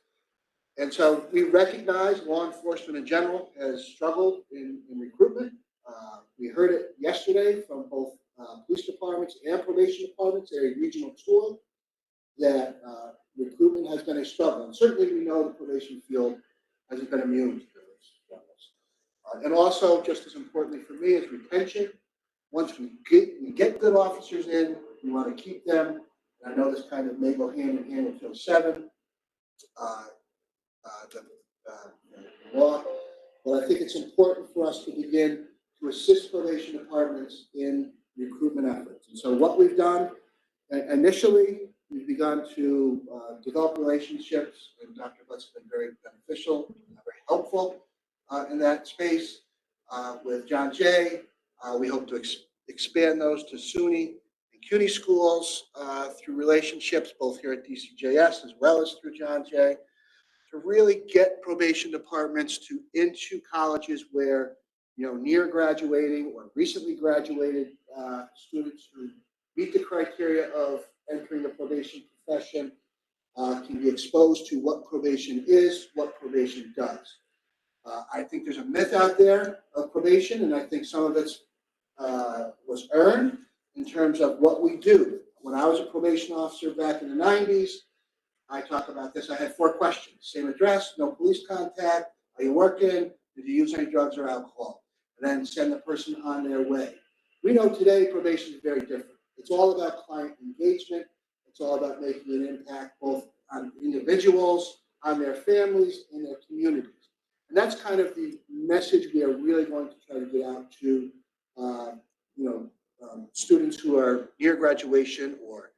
And so we recognize law enforcement in general has struggled in recruitment. We heard it yesterday from both police departments and probation departments at a regional tour that recruitment has been a struggle. And certainly we know the probation field hasn't been immune to those struggles. And also, just as importantly for me, is retention. Once we get good officers in, we want to keep them. And I know this kind of may go hand in hand with Bill 7, the law, but I think it's important for us to begin to assist probation departments in recruitment efforts. And so what we've done initially, we've begun to develop relationships, and Dr. Butts has been very beneficial, very helpful in that space with John Jay. We hope to expand those to SUNY and CUNY schools through relationships both here at DCJS as well as through John Jay, to really get probation departments into colleges where near graduating or recently graduated students who meet the criteria of entering the probation profession can be exposed to what probation is, what probation does. I think there's a myth out there of probation, and I think some of it was earned in terms of what we do. When I was a probation officer back in the 90s, I talk about this. I had 4 questions: same address, no police contact, are you working, did you use any drugs or alcohol? And then send the person on their way. We know today probation is very different. It's all about client engagement. It's all about making an impact both on individuals, on their families, and their communities. And that's kind of the message we are really going to try to get out to, students who are near graduation or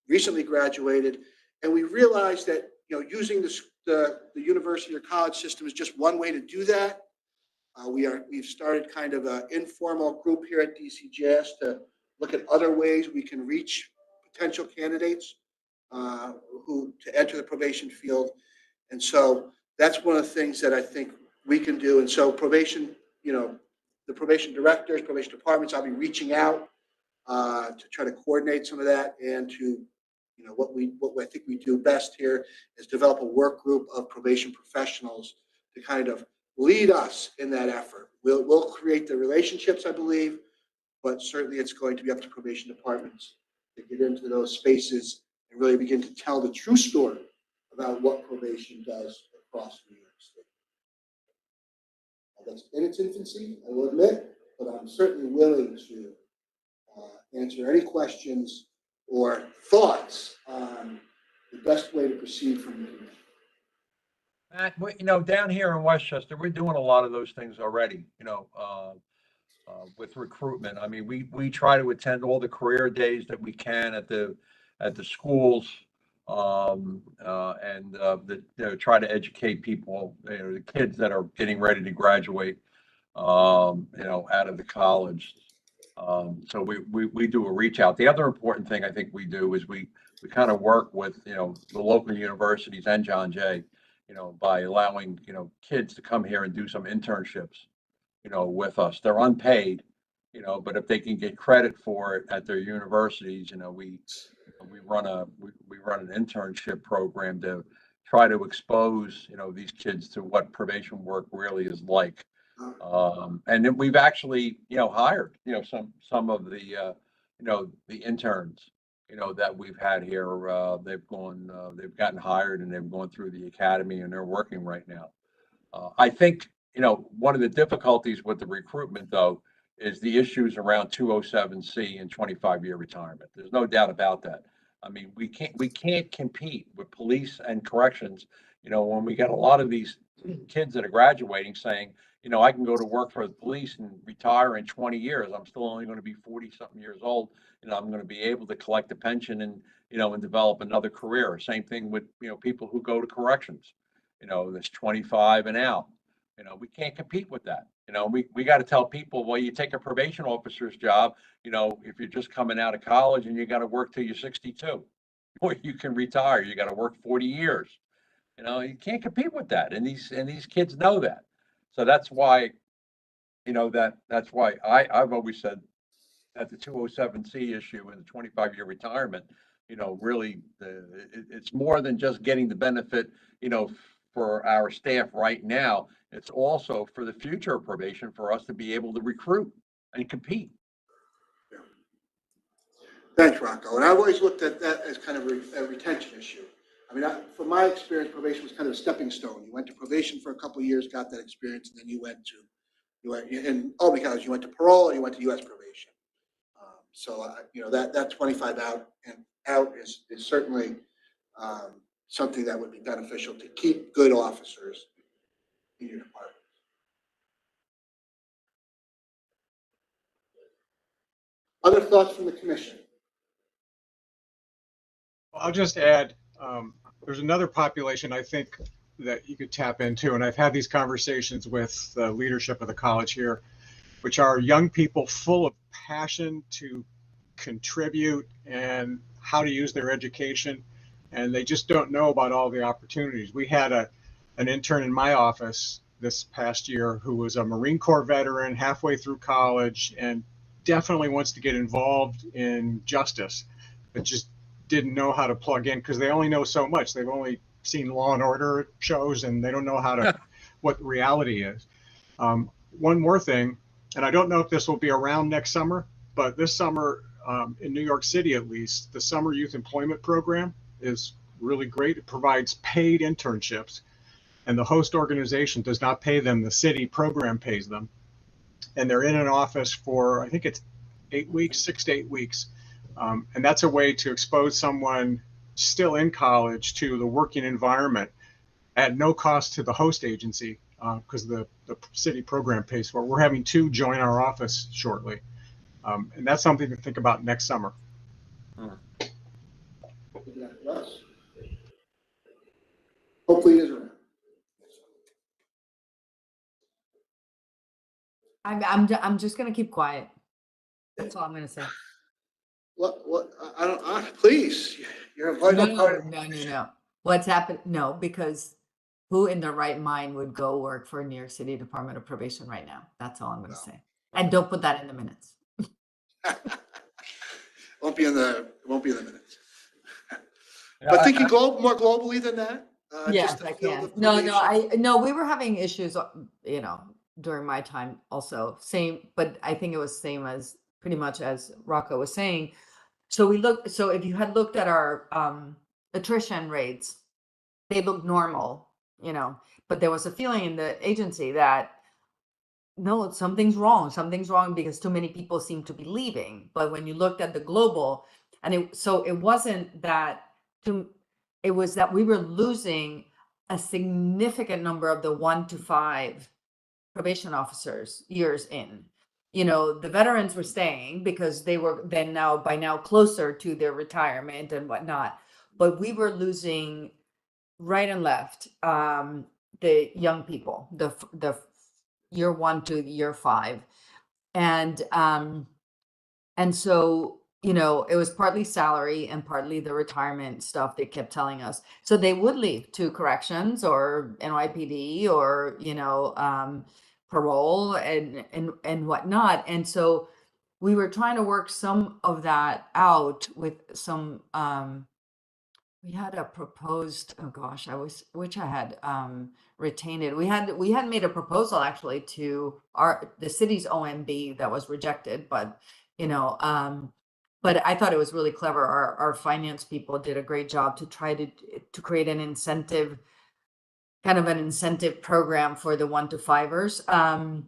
recently graduated. And we realize that, using the university or college system is just one way to do that. We've started kind of an informal group here at DCJS to look at other ways we can reach potential candidates to enter the probation field. And so that's one of the things that I think we can do. And so probation, the probation directors, probation departments, I'll be reaching out to try to coordinate some of that, and to, what I think we do best here is develop a work group of probation professionals to kind of lead us in that effort. We'll create the relationships, I believe, but certainly it's going to be up to probation departments to get into those spaces and really begin to tell the true story about what probation does across New York State. That's in its infancy, I will admit, but I'm certainly willing to answer any questions or thoughts on the best way to proceed from the commission. Matt, down here in Westchester, we're doing a lot of those things already, with recruitment. I mean, we try to attend all the career days that we can at the schools, and try to educate people, the kids that are getting ready to graduate, out of the college. So we do a reach out. The other important thing I think we do is we kind of work with, the local universities and John Jay, by allowing, kids to come here and do some internships, with us. They're unpaid, but if they can get credit for it at their universities, we run an internship program to try to expose, these kids to what probation work really is like. And then we've actually, hired, some of the, the interns, that we've had here. They've gotten hired and they've gone through the academy and they're working right now. I think, one of the difficulties with the recruitment, though, is the issues around 207C and 25-year retirement. There's no doubt about that. I mean, we can't compete with police and corrections, when we get a lot of these kids that are graduating saying, I can go to work for the police and retire in 20 years. I'm still only going to be 40-something years old, and I'm going to be able to collect a pension and, and develop another career. Same thing with, people who go to corrections, that's 25 and out. We can't compete with that. We got to tell people, well, you take a probation officer's job, if you're just coming out of college and you got to work till you're 62, or you can retire, you got to work 40 years. You can't compete with that. And these kids know that. So that's why, that's why I've always said that the 207C issue and the 25-year retirement, really, it's more than just getting the benefit, for our staff right now. It's also for the future of probation, for us to be able to recruit and compete. Yeah. Thanks, Rocco. And I've always looked at that as kind of a retention issue. I mean, from my experience, probation was kind of a stepping stone. You went to probation for a couple of years, got that experience, and then you went because you went to parole or you went to U.S. probation. That 25 out is certainly something that would be beneficial to keep good officers in your department. Other thoughts from the commission? I'll just add, there's another population I think that you could tap into, and I've had these conversations with the leadership of the college here, which are young people full of passion to contribute and how to use their education, and they just don't know about all the opportunities. We had an intern in my office this past year who was a Marine Corps veteran, halfway through college, and definitely wants to get involved in justice, but just didn't know how to plug in because they only know so much. They've only seen Law and Order shows, and they don't know how to what reality is. One more thing, and I don't know if this will be around next summer, but this summer in New York City, at least, the Summer Youth Employment Program is really great. It provides paid internships, and the host organization does not pay them. The city program pays them, and they're in an office for, I think it's 8 weeks, 6 to 8 weeks, And that's a way to expose someone still in college to the working environment at no cost to the host agency, because the city program pays for it. We're having 2 join our office shortly. And that's something to think about next summer. Hopefully it is around. I'm just gonna keep quiet. That's all I'm gonna say. What, I don't, please, you're a No, vital no, part. no, no, no. What's happened? No, because who in their right mind would go work for New York City Department of Probation right now? That's all I'm gonna say. And don't put that in the minutes. Won't be in the minutes. But thinking more globally than that, Yes, just the I field can. of No, no, probation. we were having issues, during my time also. Same, but I think it was same as pretty much as Rocco was saying. So if you had looked at our attrition rates, they look normal, but there was a feeling in the agency that no, something's wrong because too many people seem to be leaving. But when you looked at the global, it wasn't that it was that we were losing a significant number of the 1 to 5 probation officers years in. The veterans were staying because they were then by now closer to their retirement and whatnot. But we were losing right and left, the young people, the year 1 to year 5. And so, it was partly salary and partly the retirement stuff they kept telling us. So they would leave to corrections or NYPD or, parole and whatnot. And so we were trying to work some of that out with some, we had a proposed, oh gosh, which I had retained it. We had made a proposal actually to the city's OMB that was rejected, but but I thought it was really clever. Our finance people did a great job to try to create an incentive, kind of an incentive program for the 1 to 5ers.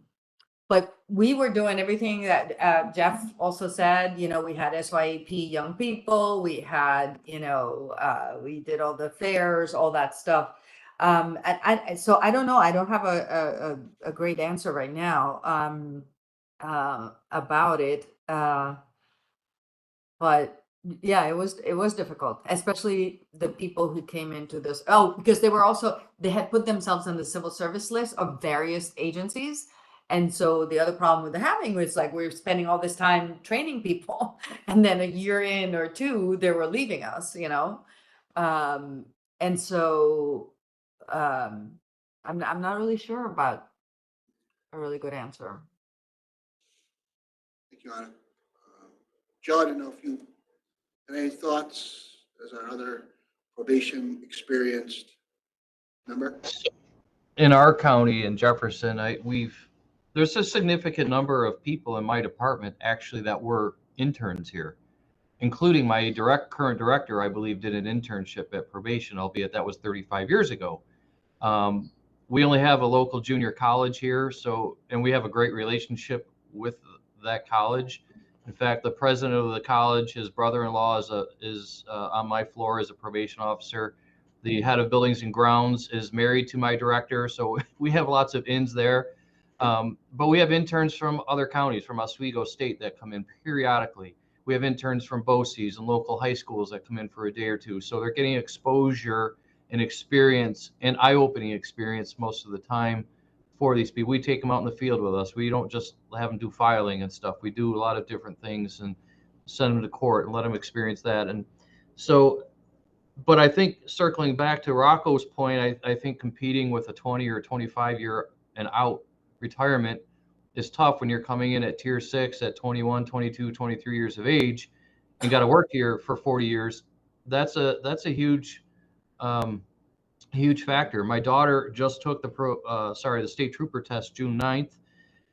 But we were doing everything that Jeff also said. We had SYAP young people. We had, we did all the fairs, all that stuff. So I don't know. I don't have a great answer right now about it. But yeah, it was difficult, especially the people who came into this. Oh, because they had put themselves on the civil service list of various agencies. And so the other problem with having was like we're spending all this time training people, and then a year in or 2, they were leaving us, And so I'm not really sure about a really good answer. Thank you, Anna. Joe, I don't know if you have any thoughts as our other probation experienced member. In our county in Jefferson, there's a significant number of people in my department actually that were interns here, including my current director. I believe did an internship at probation, albeit that was 35 years ago. We only have a local junior college here, and we have a great relationship with that college. In fact, the president of the college, his brother-in-law is on my floor as a probation officer. The head of buildings and grounds is married to my director, so we have lots of ins there. But we have interns from other counties, from Oswego State, that come in periodically. We have interns from BOCES and local high schools that come in for a day or 2. So they're getting exposure and experience and eye-opening experience most of the time for these people. We take them out in the field with us. We don't just have them do filing and stuff. We do a lot of different things and send them to court and let them experience that. And so, but I think circling back to Rocco's point, I think competing with a 20 or 25 year and out retirement is tough when you're coming in at tier 6 at 21, 22, 23 years of age and got to work here for 40 years. That's a huge factor. My daughter just took the state trooper test June 9th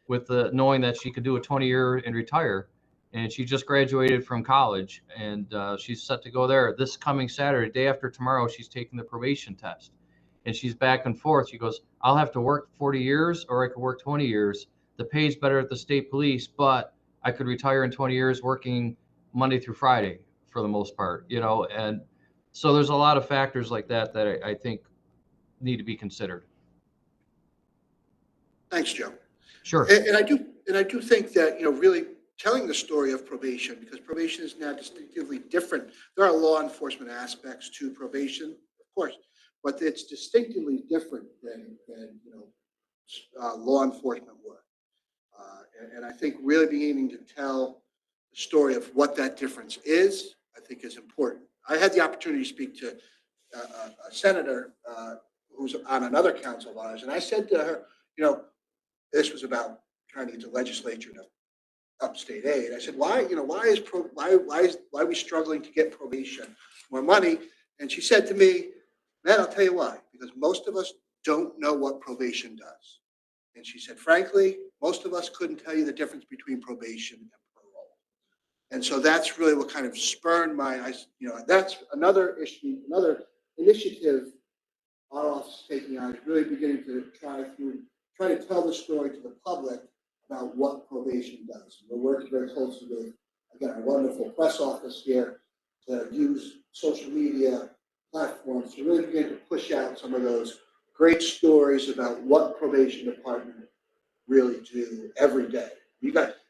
with knowing that she could do a 20-year and retire. And she just graduated from college, and she's set to go there this coming Saturday. Day after tomorrow, she's taking the probation test. And she's back and forth. She goes, I'll have to work 40 years or I could work 20 years. The pay's better at the state police, but I could retire in 20 years working Monday through Friday for the most part, and so there's a lot of factors like that that I think need to be considered. Thanks, Joe. Sure. And I do think that, really telling the story of probation, because probation is now distinctively different. There are law enforcement aspects to probation, of course, but it's distinctively different than law enforcement work. And I think really beginning to tell the story of what that difference is, I think is important. I had the opportunity to speak to a senator who's on another council of ours, and I said to her, this was about trying to get the legislature to up state aid. I said, why are we struggling to get probation more money? And she said to me, man, I'll tell you why, because most of us don't know what probation does. And she said, frankly, most of us couldn't tell you the difference between probation and parole. And so that's really what kind of spurred that's another issue, another initiative our office is taking on, is really beginning to try to tell the story to the public about what probation does. We're working very closely with, again, our wonderful press office here to use social media platforms to really begin to push out some of those great stories about what probation department really do every day.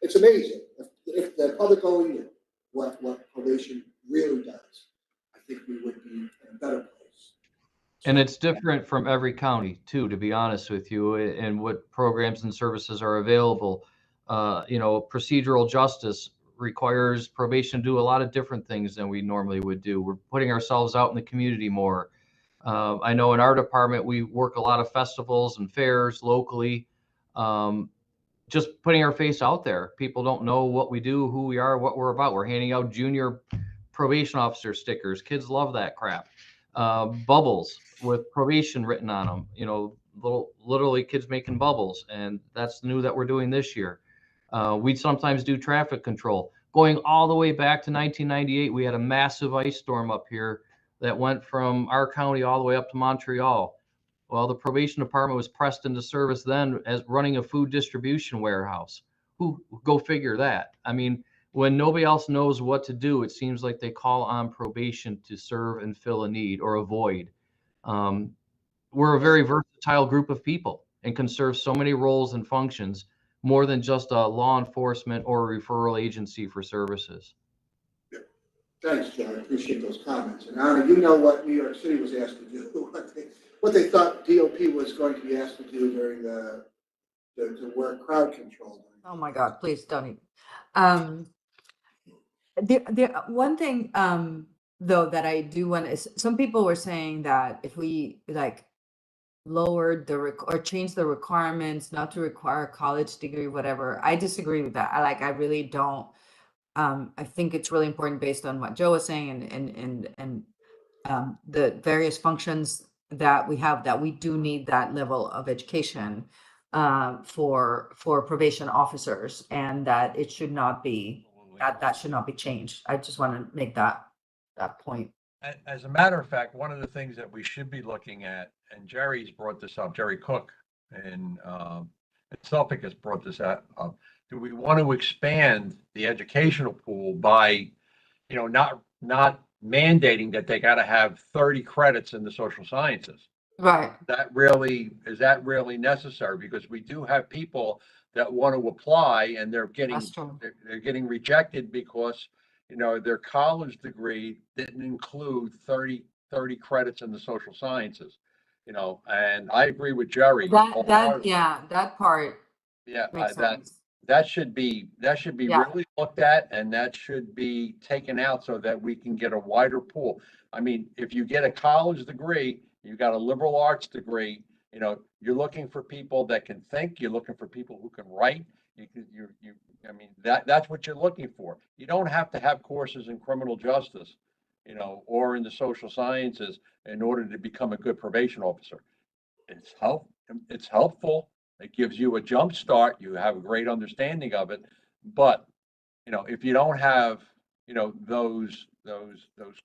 It's amazing. If the public only knew what probation really does, I think we would be in a better place. And it's different from every county too, to be honest with you, and what programs and services are available. Procedural justice requires probation to do a lot of different things than we normally would do. We're putting ourselves out in the community more. I know in our department, we work a lot of festivals and fairs locally. Just putting our face out there. People don't know what we do, who we are, what we're about. We're handing out junior probation officer stickers. Kids love that crap. Bubbles with probation written on them, literally kids making bubbles. And that's new that we're doing this year. We sometimes do traffic control. Going all the way back to 1998, we had a massive ice storm up here that went from our county all the way up to Montreal. Well, the probation department was pressed into service then as running a food distribution warehouse. Go figure that. I mean, when nobody else knows what to do, it seems like they call on probation to serve and fill a need or a void. We're a very versatile group of people and can serve so many roles and functions, more than just a law enforcement or a referral agency for services. Thanks, John. I appreciate those comments. And Anna, you know what New York City was asked to do, what they thought DOP was going to be asked to do during the work crowd control. Oh my God, please don't. The one thing though that I do want is, some people were saying that if we lowered or changed the requirements not to require a college degree, whatever, I disagree with that. I really don't. I think it's really important, based on what Joe was saying and the various functions that we have, that we do need that level of education for probation officers, and that it should not be, that should not be changed. I just want to make that point. As a matter of fact, one of the things that we should be looking at, and Jerry's brought this up, Jerry Cook and Suffolk has brought this up. Do we want to expand the educational pool by, not mandating that they got to have 30 credits in the social sciences? Right. Is that really necessary? Because we do have people that want to apply and they're getting rejected because, their college degree didn't include 30 credits in the social sciences, and I agree with Jerry. That part. Yeah, makes sense. that should be Yeah. really looked at, and that should be taken out so that we can get a wider pool. I mean, if you get a college degree, you got a liberal arts degree, you're looking for people that can think, you're looking for people who can write. That's what you're looking for. You don't have to have courses in criminal justice, or in the social sciences in order to become a good probation officer. It's helpful. It gives you a jump start. You have a great understanding of it. But, if you don't have, those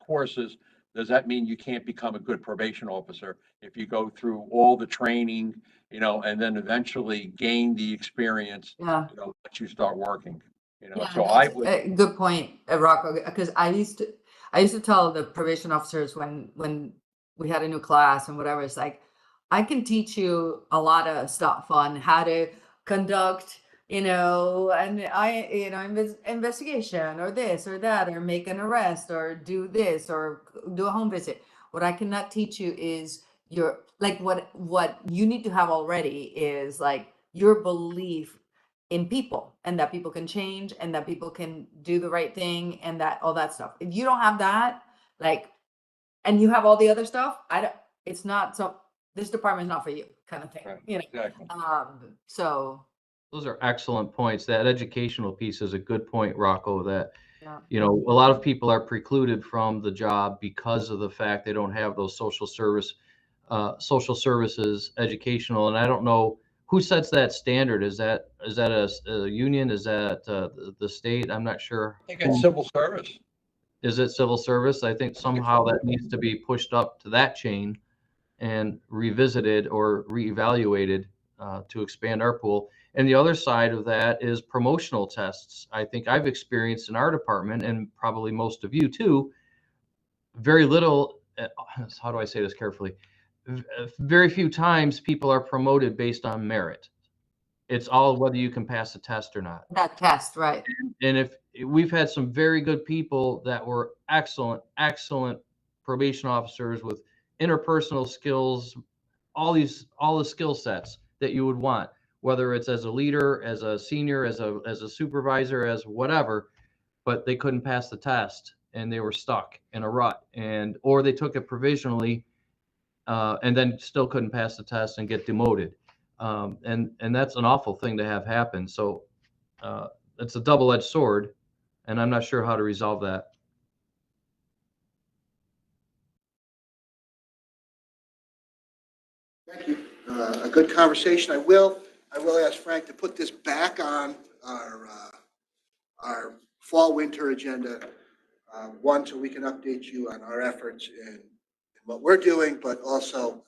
courses, does that mean you can't become a good probation officer if you go through all the training, and then eventually gain the experience, Yeah. once you start working, you know, Yeah, so I that's would. a good point, Rocco, because I used to tell the probation officers when we had a new class and whatever, it's like, I can teach you a lot of stuff on how to conduct, and investigation or this or that, or make an arrest or do this or do a home visit. What I cannot teach you is what you need to have already is like your belief in people, and that people can change, and that people can do the right thing, and that all that stuff. If you don't have that, like, and you have all the other stuff, it's not, so this department's not for you, kind of thing, Right, you know? exactly. So, Those are excellent points. That educational piece is a good point, Rocco, that, yeah. a lot of people are precluded from the job because of the fact they don't have those social services, educational, and I don't know who sets that standard. Is that a union? Is that the state? I'm not sure. I think it's civil service. Is it civil service? I think somehow that needs to be pushed up to that chain and revisited or reevaluated to expand our pool. And the other side of that is promotional tests. I think I've experienced in our department, and probably most of you too, very little, how do I say this carefully? Very few times people are promoted based on merit. It's all whether you can pass a test or not. That test, right? And if we've had some very good people that were excellent probation officers with interpersonal skills, all the skill sets that you would want, whether it's as a leader, as a senior, as a supervisor, as whatever, but they couldn't pass the test and they were stuck in a rut, or they took it provisionally and then still couldn't pass the test and get demoted. And that's an awful thing to have happen. So it's a double-edged sword, and I'm not sure how to resolve that. Thank you. A good conversation. I will ask Frank to put this back on our fall/winter agenda. One, so we can update you on our efforts in what we're doing, but also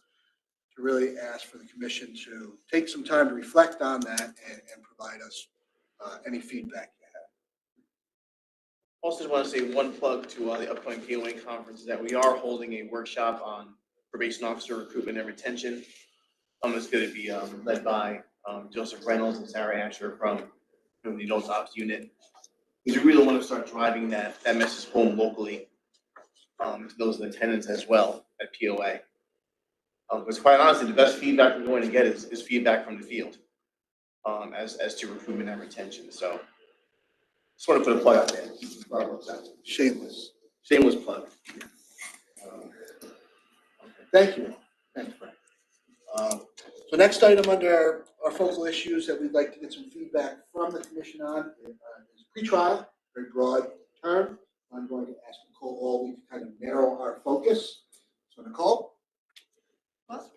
to really ask for the commission to take some time to reflect on that and provide us any feedback you have. Also, just want to say one plug to the upcoming POA conference is that we are holding a workshop on probation officer recruitment and retention. It's going to be led by Joseph Reynolds and Sarah Asher from the Adult Ops Unit. Because we really want to start driving that message home locally to those in attendance as well at POA. Because quite honestly, the best feedback we're going to get is feedback from the field as to recruitment and retention. So just want to put a plug out there. Shameless Plug. Thank you. Thanks, Frank. So next item under our focal issues that we'd like to get some feedback from the commission on is pretrial, very broad term. I'm going to ask Nicole Alby to kind of narrow our focus. So Nicole? Well,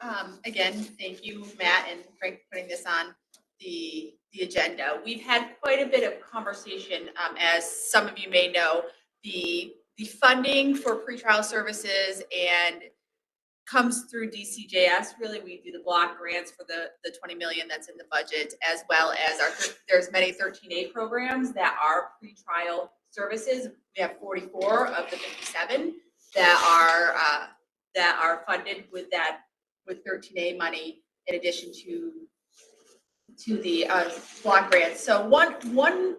again, thank you, Matt and Frank, for putting this on the agenda. We've had quite a bit of conversation, as some of you may know, the funding for pretrial services and comes through DCJS. Really, we do the block grants for the 20 million that's in the budget, as well as there's many 13A programs that are pretrial services. We have 44 of the 57 that are funded with 13A money, in addition to the block grants. So one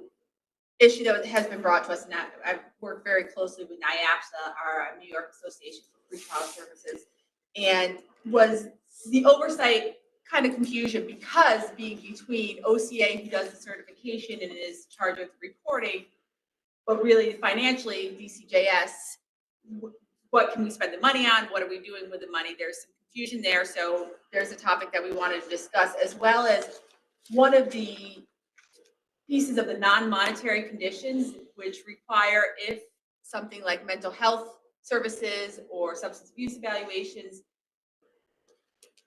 issue that has been brought to us, and I've worked very closely with NIAPSA, our New York Association for Pretrial Services, and was the oversight kind of confusion, because being between OCA, who does the certification and is charged with reporting, but really financially DCJS, what can we spend the money on? What are we doing with the money? There's some confusion there. So there's a topic that we wanted to discuss, as well as one of the pieces of the non-monetary conditions, which require, if something like mental health services or substance abuse evaluations,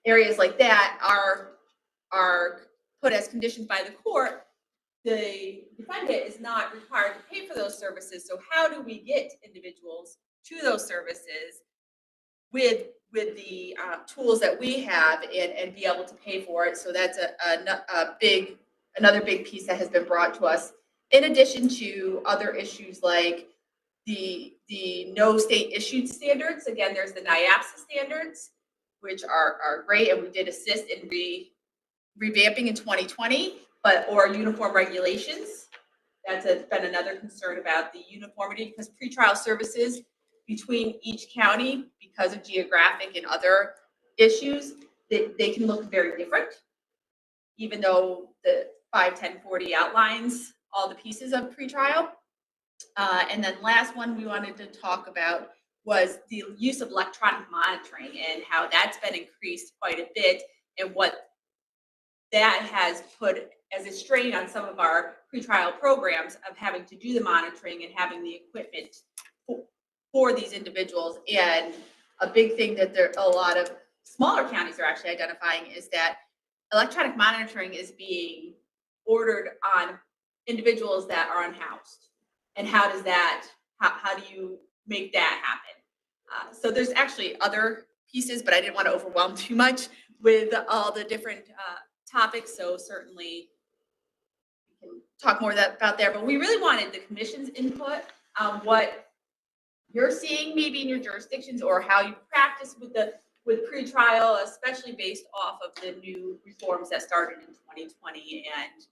areas like that are put as conditions by the court, the defendant is not required to pay for those services. So how do we get individuals to those services with the tools that we have and be able to pay for it? So that's another big piece that has been brought to us. in addition to other issues like the no state issued standards. Again, there's the NIAPSA standards, which are great, and we did assist in revamping in 2020, or uniform regulations. That's been another concern about the uniformity, because pretrial services between each county, because of geographic and other issues, they can look very different, even though the 51040 outlines all the pieces of pretrial. And then last one we wanted to talk about was the use of electronic monitoring and how that's been increased quite a bit, and what that has put as a strain on some of our pretrial programs of having to do the monitoring and having the equipment for these individuals. And a big thing that a lot of smaller counties are actually identifying is that electronic monitoring is being ordered on individuals that are unhoused. And how does that, how do you make that happen? So there's actually other pieces, but I didn't want to overwhelm too much with all the different topics. So certainly we can talk more about there, but we really wanted the commission's input on what you're seeing maybe in your jurisdictions, or how you practice with pretrial, especially based off of the new reforms that started in 2020. And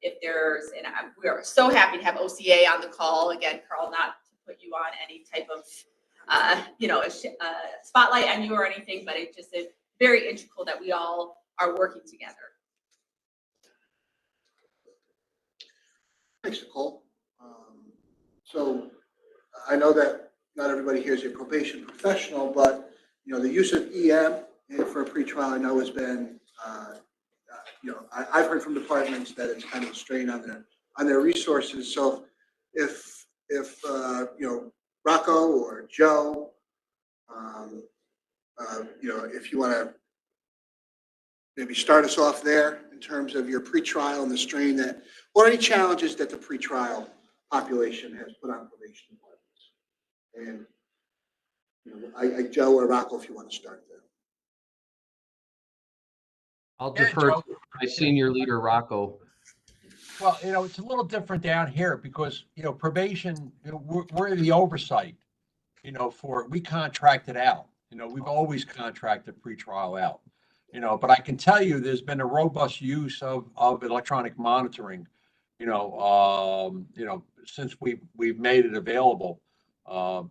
if there's, and we are so happy to have OCA on the call again, Carl, not to put you on any type of spotlight on you or anything, but it's just very integral that we all are working together. Thanks, Nicole. So I know that not everybody here is a probation professional, but the use of EM for a pretrial, I know has been, I've heard from departments that it's kind of a strain on their resources. So if Rocco or Joe, if you want to maybe start us off there in terms of your pretrial and the strain that, or any challenges that the pretrial population has put on probation departments. And Joe or Rocco, if you want to start there. I'll Yeah, defer Joe. to my senior leader, Rocco. Well, it's a little different down here because, probation, we're the oversight, we contract it out. We've always contracted pretrial out, but I can tell you there's been a robust use of electronic monitoring, since we've made it available,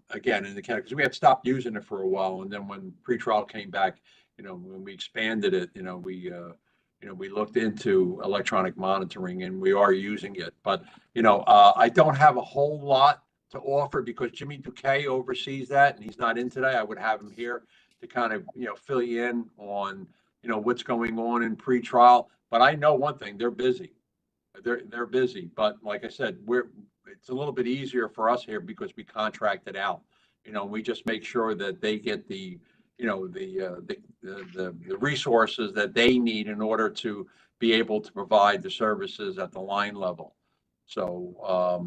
again, in the county, because we had stopped using it for a while. And then when pretrial came back, when we expanded it, we looked into electronic monitoring and we are using it. But, I don't have a whole lot to offer because Jimmy Duque oversees that and he's not in today. I would have him here to kind of, fill you in on, what's going on in pretrial. But I know one thing, they're busy. They're busy. But like I said, it's a little bit easier for us here because we contract it out. We just make sure that they get the resources that they need in order to be able to provide the services at the line level. So,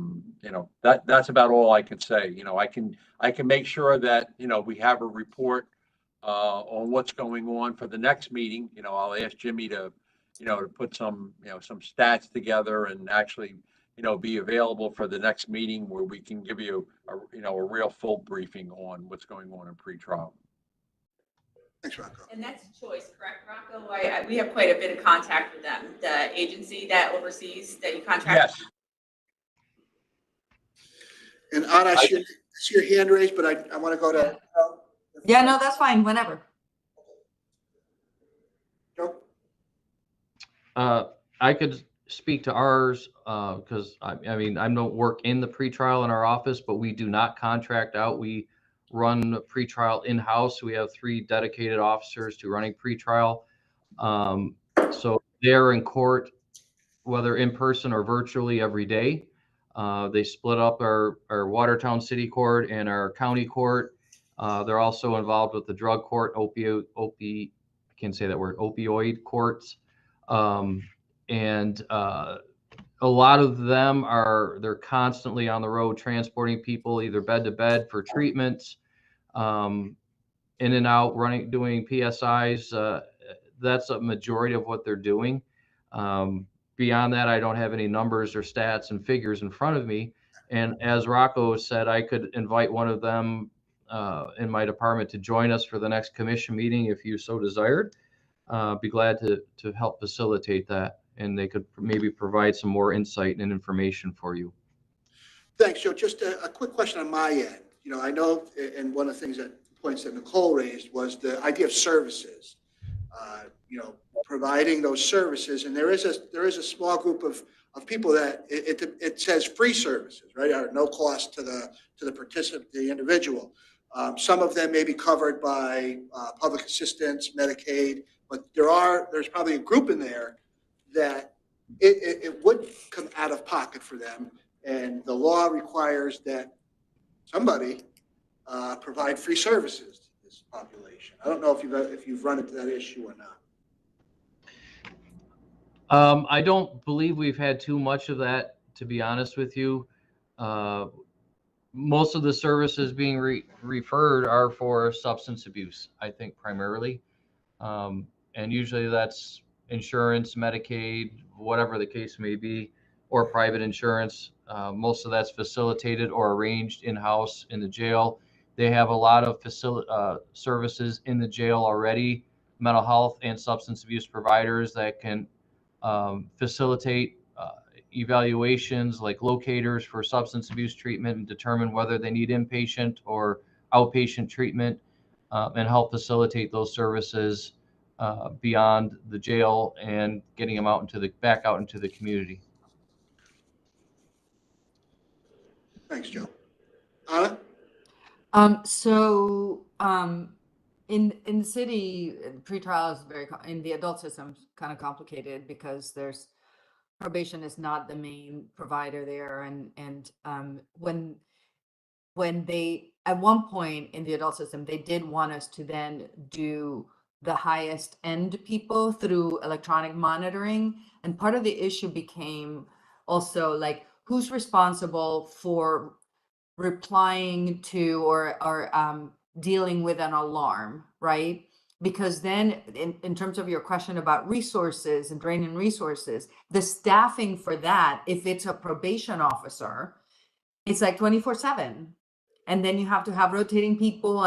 that's about all I can say. I can make sure that, we have a report on what's going on for the next meeting. I'll ask Jimmy to put some stats together and actually, be available for the next meeting where we can give you a real full briefing on what's going on in pretrial. Thanks, Rocco. And that's choice, correct, Rocco? We have quite a bit of contact with them, the agency that oversees, that you contract. Yes. And Anna, I see your hand raised, but I want to go to. Yeah, no, that's fine, whenever. Joe? I could speak to ours because I don't work in the pretrial in our office, but we do not contract out. We run the pretrial in-house. We have 3 dedicated officers to running pretrial. So they're in court, whether in person or virtually, every day. They split up our Watertown City Court and our county court. They're also involved with the drug court, I can't say that word, opioid courts. And a lot of them they're constantly on the road transporting people either bed to bed for treatments, in and out, doing PSIs. That's a majority of what they're doing. beyond that, I don't have any numbers or stats and figures in front of me. And as Rocco said, I could invite one of them in my department to join us for the next commission meeting if you so desired. Be glad to help facilitate that, and they could maybe provide some more insight and information for you. Thanks, Joe. Just a quick question on my end. You know, I know, and one of the things points that Nicole raised was the idea of services. You know, providing those services, and there is a small group of people that it says free services, right, or no cost to the participant, the individual. Some of them may be covered by public assistance, Medicaid, but there's probably a group in there that it would come out of pocket for them, and the law requires that somebody provide free services to this population. I don't know if you've run into that issue or not. I don't believe we've had too much of that, to be honest with you. Most of the services being referred are for substance abuse, I think, primarily. And usually that's insurance, Medicaid, whatever the case may be, or private insurance. Most of that's facilitated or arranged in-house in the jail. They have a lot of services in the jail already, mental health and substance abuse providers that can facilitate evaluations like locators for substance abuse treatment and determine whether they need inpatient or outpatient treatment, and help facilitate those services beyond the jail and getting them back out into the community. Thanks, Joe. Anna? In the city, pretrial is in the adult system kind of complicated because probation is not the main provider there, and when they, at one point in the adult system, they did want us to then do the highest end people through electronic monitoring, and part of the issue became also like who's responsible for replying to or dealing with an alarm, right? Because then in terms of your question about resources and draining resources, the staffing for that, if it's a probation officer, it's like 24/7. And then you have to have rotating people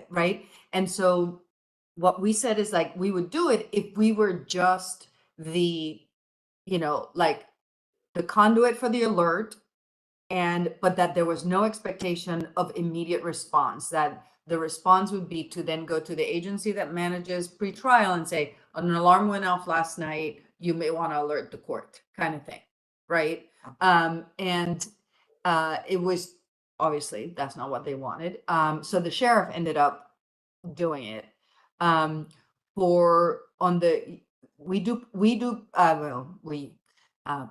right? And so what we said is like, we would do it if we were just like the conduit for the alert, but that there was no expectation of immediate response, that the response would be to then go to the agency that manages pretrial and say, an alarm went off last night, you may want to alert the court, kind of thing, right? It was, obviously, that's not what they wanted. So the sheriff ended up doing it.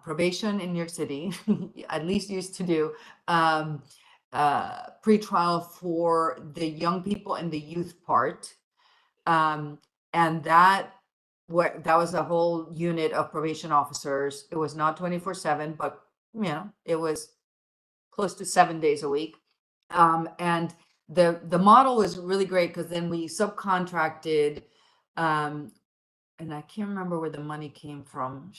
Probation in New York City at least used to do pretrial for the young people and the youth part, and that was a whole unit of probation officers. It was not 24/7, but it was close to 7 days a week, and the model was really great because then we subcontracted, and I can't remember where the money came from,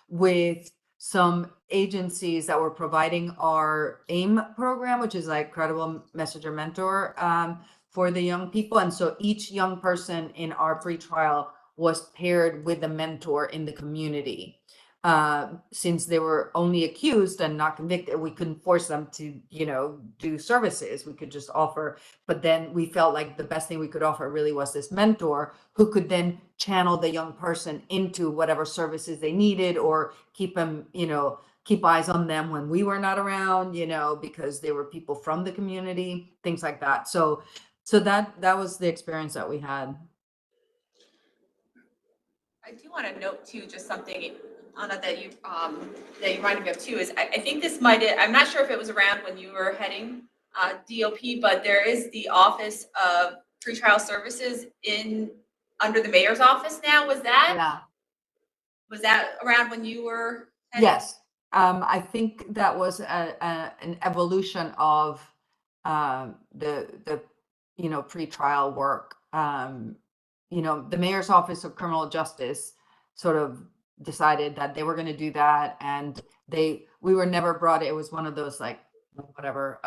with some agencies that were providing our AIM program, which is like Credible Messenger Mentor, for the young people. And so each young person in our pretrial was paired with a mentor in the community. Since they were only accused and not convicted, we couldn't force them to, do services. We could just offer, but then we felt like the best thing we could offer really was this mentor who could then channel the young person into whatever services they needed, or keep them, keep eyes on them when we were not around, because they were people from the community, things like that. So that was the experience that we had. I do want to note too, just something, Anna, that you reminded me of too, is I think this I'm not sure if it was around when you were heading DOP, but there is the Office of Pretrial Services under the mayor's office now. Was that around when you were heading? Yes. I think that was an evolution of the pretrial work. The mayor's office of criminal justice sort of decided that they were going to do that, and we were never brought. It was one of those like whatever.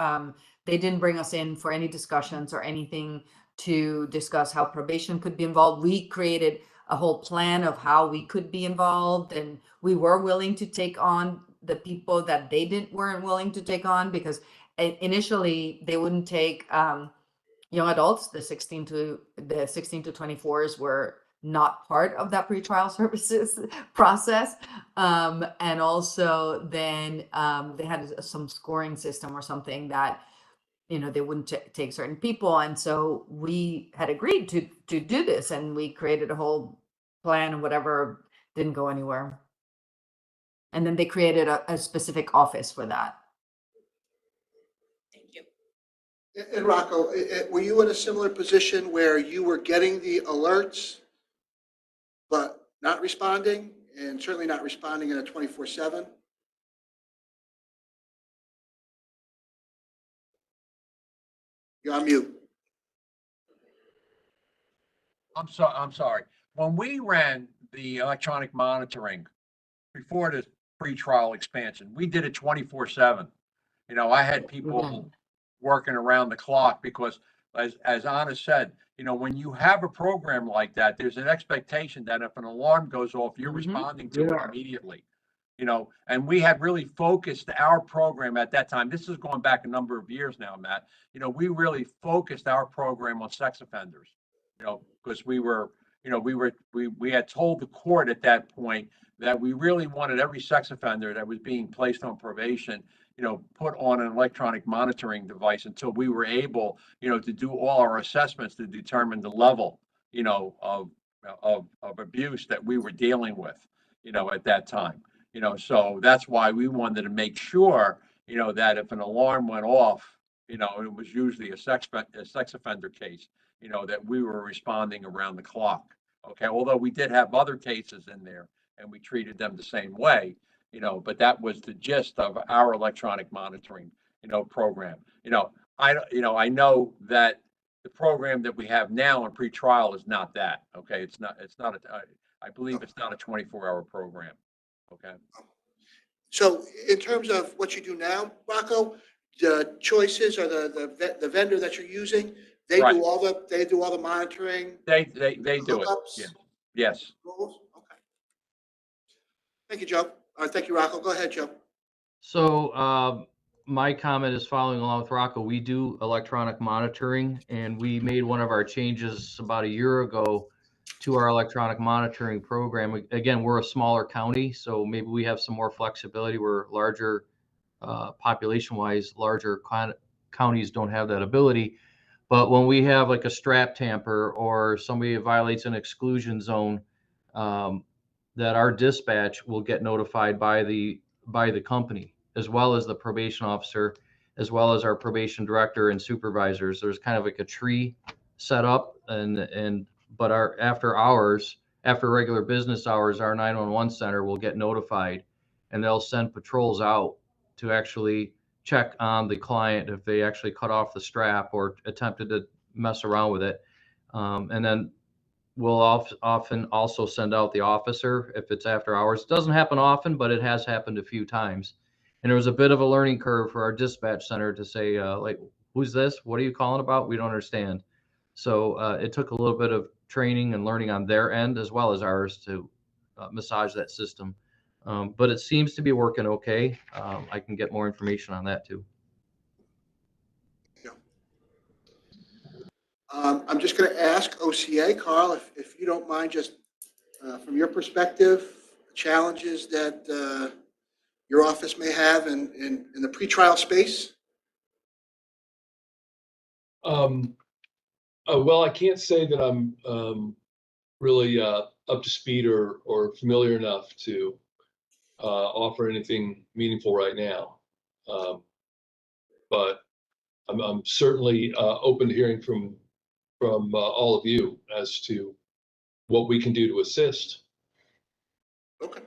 They didn't bring us in for any discussions or anything to discuss how probation could be involved. We created a whole plan of how we could be involved, and we were willing to take on the people that they weren't willing to take on, because initially they wouldn't take young adults. The 16 to 24s were not part of that pretrial services process. And also then they had some scoring system or something that, they wouldn't take certain people. And so we had agreed to do this, and we created a whole plan and whatever, didn't go anywhere. And then they created a specific office for that. Thank you. And Rocco, were you in a similar position where you were getting the alerts, but not responding, and certainly not responding in a 24/7? You're on mute. I'm sorry. When we ran the electronic monitoring before the pretrial expansion, we did it 24/7. I had people working around the clock because, as Anna said, when you have a program like that, there's an expectation that if an alarm goes off, you're responding to it immediately. And we had really focused our program at that time. This is going back a number of years now, Matt. We really focused our program on sex offenders, because we had told the court at that point that we really wanted every sex offender that was being placed on probation, put on an electronic monitoring device until we were able, to do all our assessments to determine the level, of abuse that we were dealing with, at that time. So that's why we wanted to make sure, that if an alarm went off, it was usually a sex offender case, that we were responding around the clock. Okay, although we did have other cases in there and we treated them the same way, but that was the gist of our electronic monitoring, program. I know that the program that we have now in pretrial is not that. Okay, it's not I believe it's not a 24-hour program. Okay. So in terms of what you do now, Rocco, the choices or the vendor that you're using, they Right. do all the monitoring. They do it. hookups, Yeah. Yes. rules? Okay. Thank you, Joe. Thank you, Rocco. Go ahead, Joe. So my comment is following along with Rocco. We do electronic monitoring, and we made one of our changes about a year ago to our electronic monitoring program. Again, we're a smaller county, so maybe we have some more flexibility. We're larger population-wise, larger counties don't have that ability. But when we have like a strap tamper or somebody violates an exclusion zone, that our dispatch will get notified by the company, as well as the probation officer, as well as our probation director and supervisors. There's kind of like a tree set up, but after regular business hours, our 911 center will get notified, and they'll send patrols out to actually check on the client if they actually cut off the strap or attempted to mess around with it. And then we'll often also send out the officer if it's after hours. It doesn't happen often, but it has happened a few times. And there was a bit of a learning curve for our dispatch center to say, like, who's this? What are you calling about? We don't understand. So it took a little bit of training and learning on their end as well as ours to massage that system. But it seems to be working okay. I can get more information on that too. I'm just going to ask OCA, Carl, if you don't mind, just from your perspective, challenges that your office may have in the pretrial space. Well, I can't say that I'm really up to speed or familiar enough to offer anything meaningful right now. But I'm certainly open to hearing from all of you as to what we can do to assist. Okay.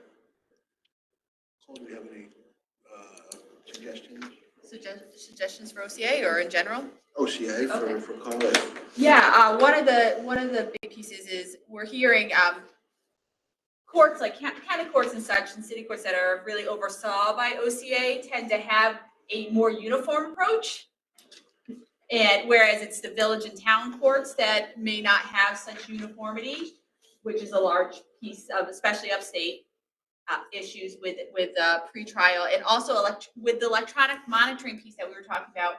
Do we have any suggestions? Suggestions for OCA or in general? OCA for Carl. Yeah, one of the big pieces is we're hearing courts like county courts and such, and city courts that are really oversaw by OCA tend to have a more uniform approach. And whereas it's the village and town courts that may not have such uniformity, which is a large piece of, especially upstate, issues with pretrial, and also with the electronic monitoring piece that we were talking about.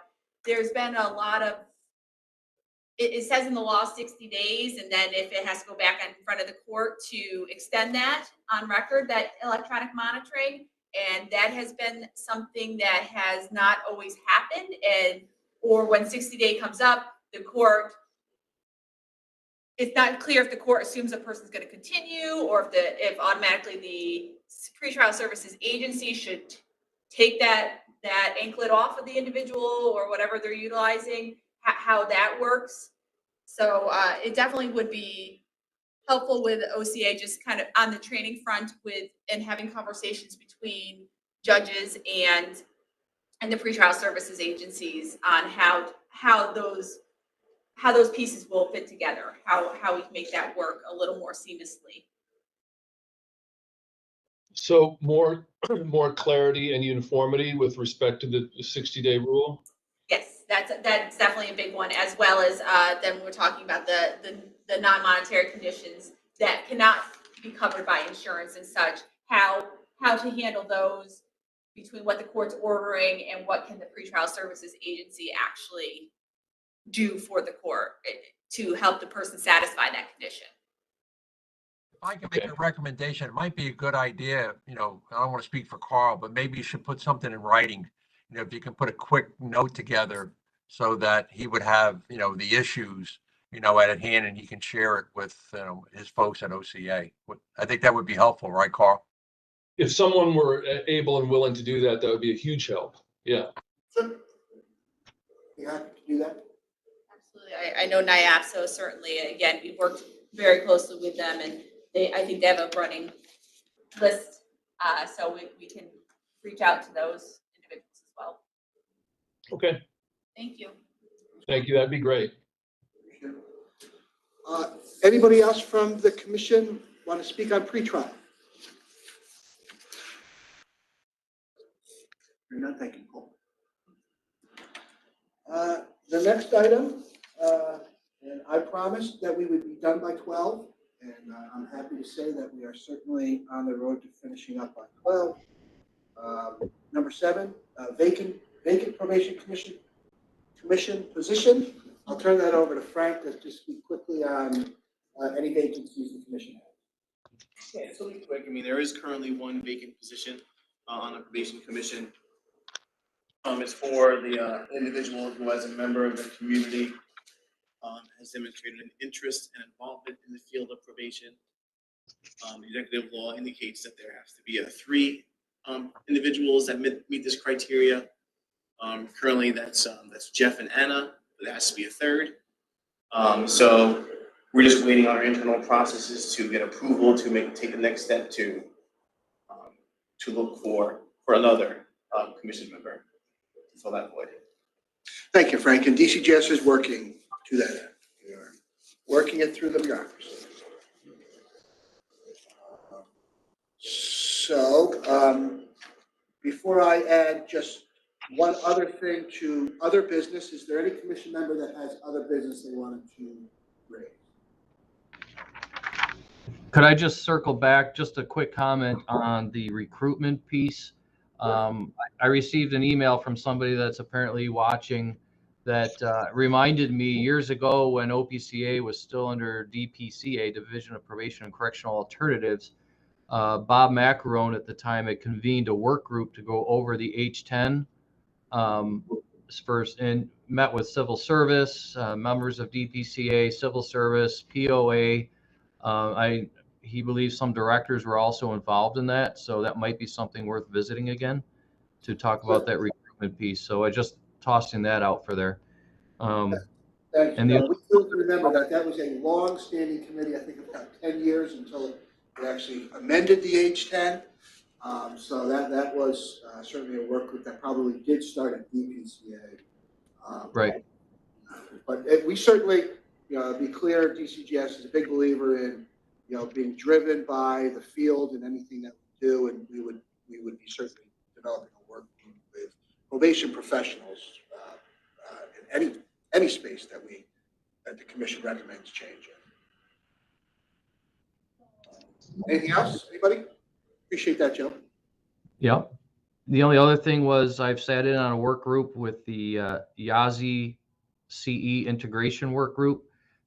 There's been a lot of, it says in the law 60 days, and then if it has to go back in front of the court to extend that on record, that electronic monitoring, and that has been something that has not always happened, and or when 60-day comes up, the court, it's not clear if the court assumes a person's going to continue, or if automatically the pretrial services agency should take that anklet off of the individual or whatever they're utilizing, how that works. So it definitely would be helpful with OCA just kind of on the training front and having conversations between judges and the pretrial services agencies on how those pieces will fit together, how we can make that work a little more seamlessly. So more clarity and uniformity with respect to the 60-day rule? Yes, that's definitely a big one, as well as then we're talking about the non-monetary conditions that cannot be covered by insurance and such, how to handle those between what the court's ordering and what can the pretrial services agency actually do for the court to help the person satisfy that condition. If I can make a recommendation, it might be a good idea, I don't want to speak for Carl, but maybe you should put something in writing. If you can put a quick note together so that he would have, the issues, at hand, and he can share it with, his folks at OCA. I think that would be helpful, right, Carl? If someone were able and willing to do that, that would be a huge help. Yeah. Sure. You happy to do that? Absolutely. I know NIAPSO certainly, again, we've worked very closely with them, and I think they have a running list, so we can reach out to those individuals as well. Okay. Thank you. Thank you. That'd be great. Anybody else from the commission want to speak on pretrial? You're not thanking Paul. The next item, and I promised that we would be done by 12, and I'm happy to say that we are certainly on the road to finishing up by 12. Number 7, vacant probation commission position. I'll turn that over to Frank to just speak quickly on any vacancies the commission has. Yeah, it's really quick. There is currently one vacant position on the probation commission. It's for the individual who, as a member of the community, has demonstrated an interest and involvement in the field of probation. Executive law indicates that there has to be 3 individuals that meet this criteria. Currently, that's Jeff and Anna, but there has to be a 3rd. So we're just waiting on our internal processes to get approval to take the next step to look for another commission member to fill that void. Thank you, Frank. And DCGS is working to that end. We are working it through the bureaucracy. So before I add just one other thing to other business, is there any commission member that has other business they wanted to raise? Could I just circle back, just a quick comment on the recruitment piece? I received an email from somebody that's apparently watching that reminded me years ago when OPCA was still under DPCA, Division of Probation and Correctional Alternatives. Bob Macarone at the time had convened a work group to go over the H-10 first, and met with civil service, members of DPCA, civil service, POA. He believes some directors were also involved in that, so that might be something worth visiting again to talk about that recruitment piece. So I just tossing that out for there. Thank And you. We still remember that was a long-standing committee, I think about 10 years until it actually amended the H-10. So that was certainly a work group that probably did start at DPCA. Right. But we certainly, be clear, DCGS is a big believer in, being driven by the field and anything that we do, and we would be certainly developing a work group with probation professionals in any space that the commission recommends change in. Anything else? Anybody? Appreciate that, Joe. Yep. The only other thing was I've sat in on a work group with the Yazi CE integration work group.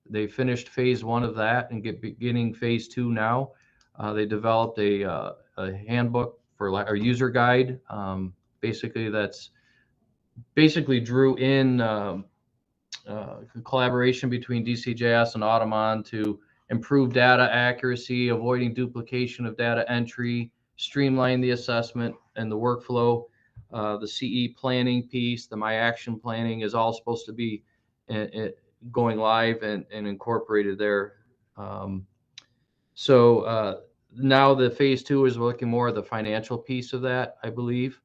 They finished phase 1 of that and beginning phase 2 now. They developed a handbook for a user guide. Basically, that's drew in collaboration between DCJS and Audemon to improve data accuracy, avoiding duplication of data entry, streamline the assessment and the workflow. The CE planning piece, the My Action planning is all supposed to be going live and incorporated there. So now the phase 2 is looking more at the financial piece of that, I believe.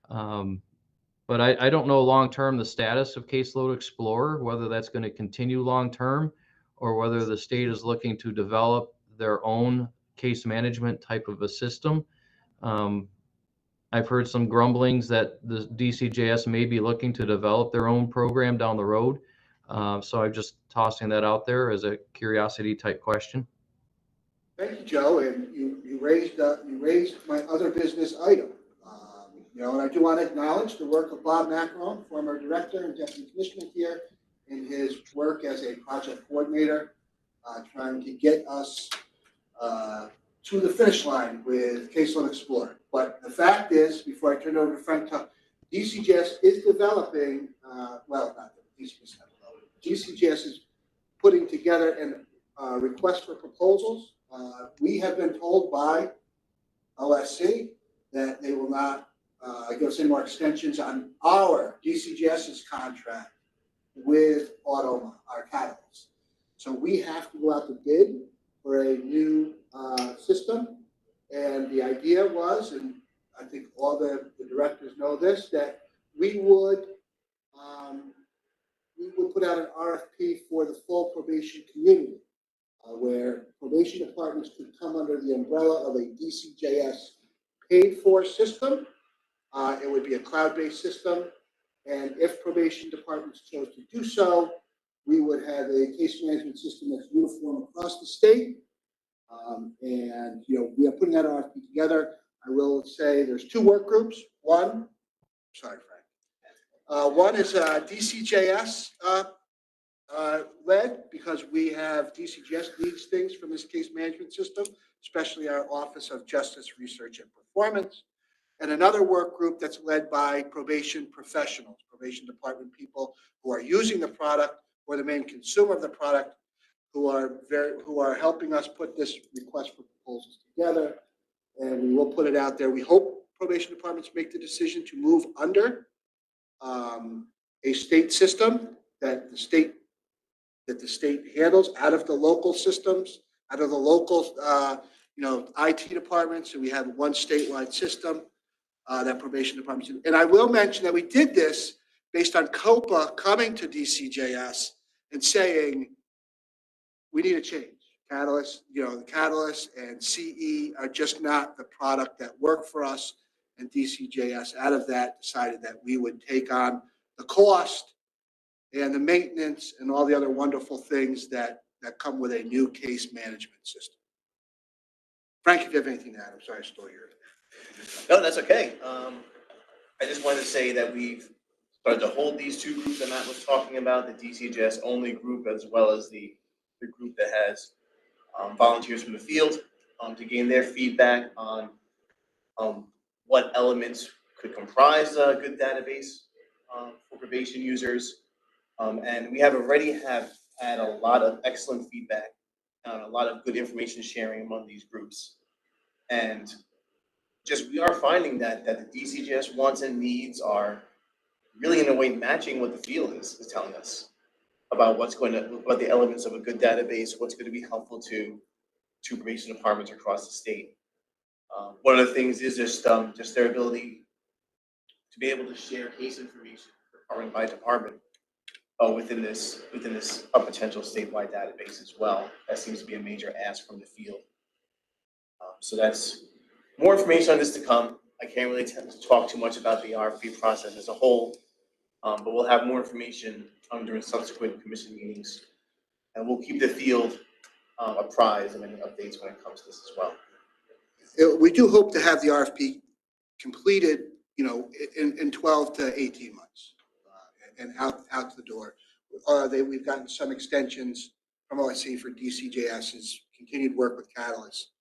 But I don't know long-term the status of Caseload Explorer, whether that's going to continue long-term or whether the state is looking to develop their own case management type of a system. I've heard some grumblings that the DCJS may be looking to develop their own program down the road. So I'm just tossing that out there as a curiosity type question. Thank you, Joe. And you raised my other business item. And I do want to acknowledge the work of Bob Macaron, former director and deputy commissioner here, in his work as a project coordinator, trying to get us to the finish line with Caseload Explorer. But the fact is, before I turn it over to Frank Tuck, DCJS is developing, DCJS is putting together a request for proposals. We have been told by OSC that they will not give us any more extensions on our DCJS's contract with Automa, our catalyst. So we have to go out to bid for a new system. And the idea was, and I think all the directors know this, that we would put out an RFP for the full probation community, where probation departments could come under the umbrella of a DCJS paid-for system. It would be a cloud-based system, and if probation departments chose to do so, we would have a case management system that's uniform across the state. And we are putting that RFP together. I will say there's 2 work groups. One is DCJS led, because we have DCJS needs things from this case management system, especially our Office of Justice Research and Performance. And another work group that's led by probation professionals, probation department people who are using the product or the main consumer of the product, who are helping us put this request for proposals together. And we will put it out there. We hope probation departments make the decision to move under a state system that the state handles out of the local systems, out of the local IT departments. So we have one statewide system that probation departments do. And I will mention that we did this based on COPA coming to DCJS and saying, we need a change. Catalyst, the Catalyst and CE are just not the product that work for us. And DCJS, out of that, decided that we would take on the cost and the maintenance and all the other wonderful things that come with a new case management system. Frank, if you have anything to add, I'm sorry I stole yours. No, that's okay. I just wanted to say that we've started to hold these 2 groups that Matt was talking about, the DCJS only group, as well as the group that has volunteers from the field, to gain their feedback on what elements could comprise a good database for probation users. And we have already had a lot of excellent feedback, a lot of good information sharing among these groups. And just we are finding that the DCJS wants and needs are really in a way matching what the field is telling us about what the elements of a good database, what's going to be helpful to probation departments across the state. One of the things is just their ability to be able to share case information department by department within this potential statewide database as well. That seems to be a major ask from the field. So that's more information on this to come. I can't really talk too much about the RFP process as a whole, but we'll have more information during subsequent commission meetings, and we'll keep the field apprised of any updates when it comes to this as well. We do hope to have the RFP completed, in 12 to 18 months, and out the door. We've gotten some extensions from OSC for DCJS's continued work with Catalyst.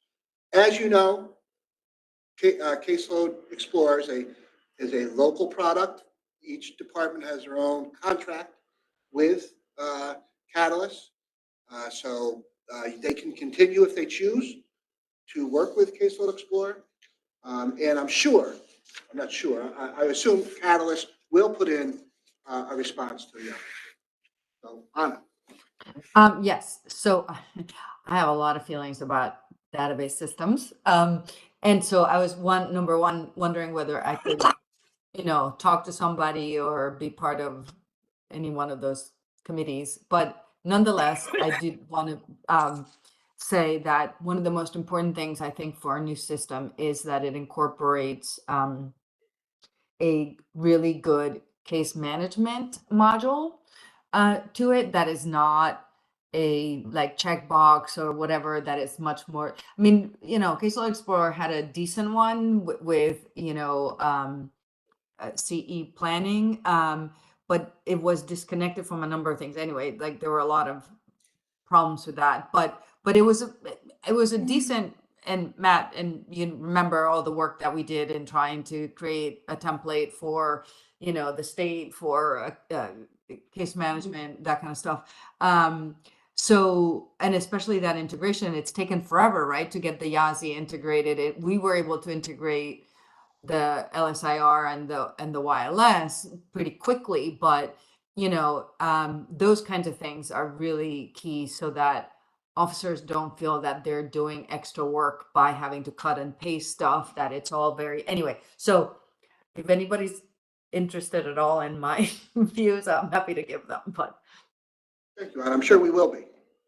As you know, Caseload Explorer is a local product. Each department has their own contract with Catalyst, so they can continue if they choose to work with Caseload Explorer, and I assume Catalyst will put in a response to the other. So, Anna. Yes, so I have a lot of feelings about database systems. And so I was number one, wondering whether I could, talk to somebody or be part of any one of those committees. But nonetheless, I did want to say that one of the most important things I think for our new system is that it incorporates a really good case management module to it that is not a like checkbox or whatever, that is much more. I mean, Caseload Explorer had a decent one with CE planning, but it was disconnected from a number of things. Anyway, like there were a lot of problems with that, but it was a decent. And Matt, and you remember all the work that we did in trying to create a template for the state for case management, that kind of stuff. So, and especially that integration, it's taken forever, right, to get the Yazi integrated. We were able to integrate the LSIR and the YLS pretty quickly, but those kinds of things are really key so that officers don't feel that they're doing extra work by having to cut and paste stuff, that it's all anyway. So if anybody's interested at all in my views, I'm happy to give them, but. Thank you, and I'm sure we will be.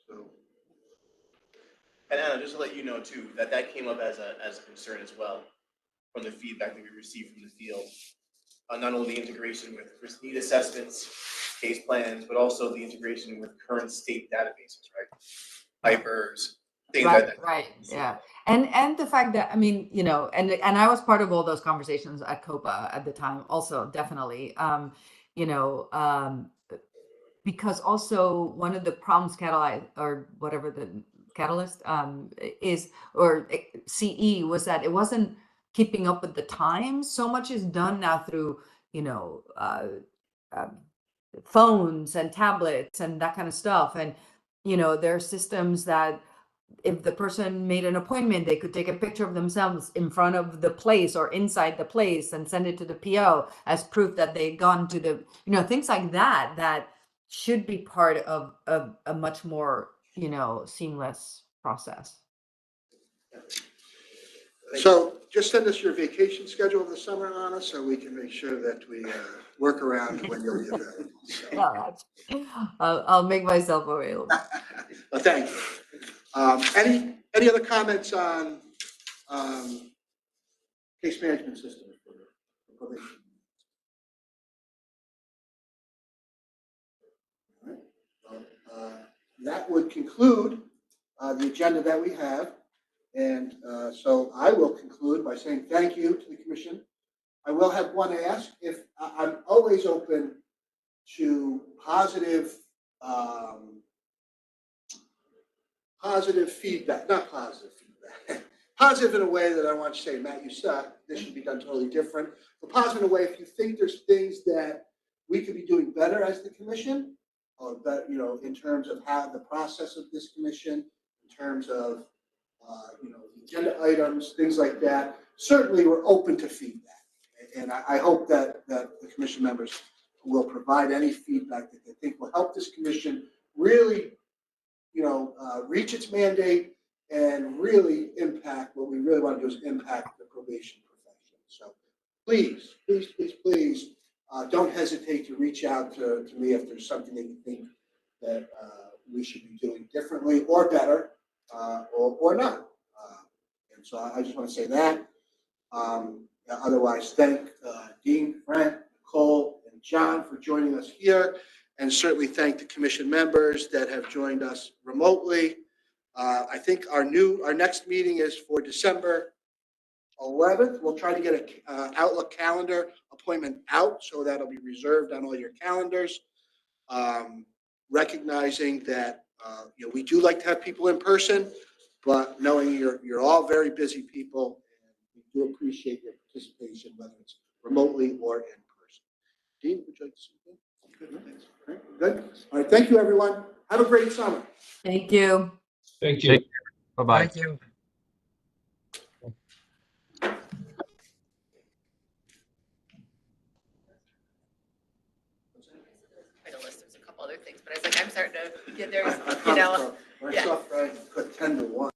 So. And Anna, just to let you know too, that came up as a concern as well from the feedback that we received from the field. Not only the integration with risk need assessments, case plans, but also the integration with current state databases, right? Hypers, things like that. Right, yeah. And the fact that, and I was part of all those conversations at COPA at the time also, definitely. Because also one of the problems Catalyst is, or CE, was that it wasn't keeping up with the times. So much is done now through, phones and tablets and that kind of stuff. And, there are systems that if the person made an appointment, they could take a picture of themselves in front of the place or inside the place and send it to the PO as proof that they'd gone to the, things like that should be part of a much more, seamless process. So just send us your vacation schedule of the summer, Anna, so we can make sure that we work around when you'll be available. So. I'll make myself available. Well, thank you. Any other comments on case management system for probation? All right. Well, that would conclude the agenda that we have. And so I will conclude by saying thank you to the commission. I will have one ask. If I'm always open to positive feedback, not positive feedback, positive in a way that I want to say, Matt, you suck, this should be done totally different. But positive in a way, if you think there's things that we could be doing better as the commission, or better, in terms of how the process of this commission, in terms of agenda items, things like that. Certainly, we're open to feedback, and I hope that the commission members will provide any feedback that they think will help this commission really, reach its mandate and really impact what we really want to do is impact the probation profession. So, please, please, please, please, don't hesitate to reach out to me if there's something that you think that we should be doing differently or better, or not. And so I just want to say that. Otherwise, thank Dean, Frank, Nicole, and John for joining us here, and certainly thank the commission members that have joined us remotely. I think our next meeting is for December 11th. We'll try to get a Outlook calendar appointment out, so that'll be reserved on all your calendars. Recognizing that we do like to have people in person, but knowing you're all very busy people, and we do appreciate your participation, whether it's remotely or in person. Dean, would you like to say anything? Good, thanks. All right, good. All right, thank you, everyone. Have a great summer. Thank you. Thank you. Bye-bye. Thank you. Quite a list, there's a couple other things, but I was like, I'm starting to, there's, I you know. promise, bro. When I saw Frank put 10 to 1.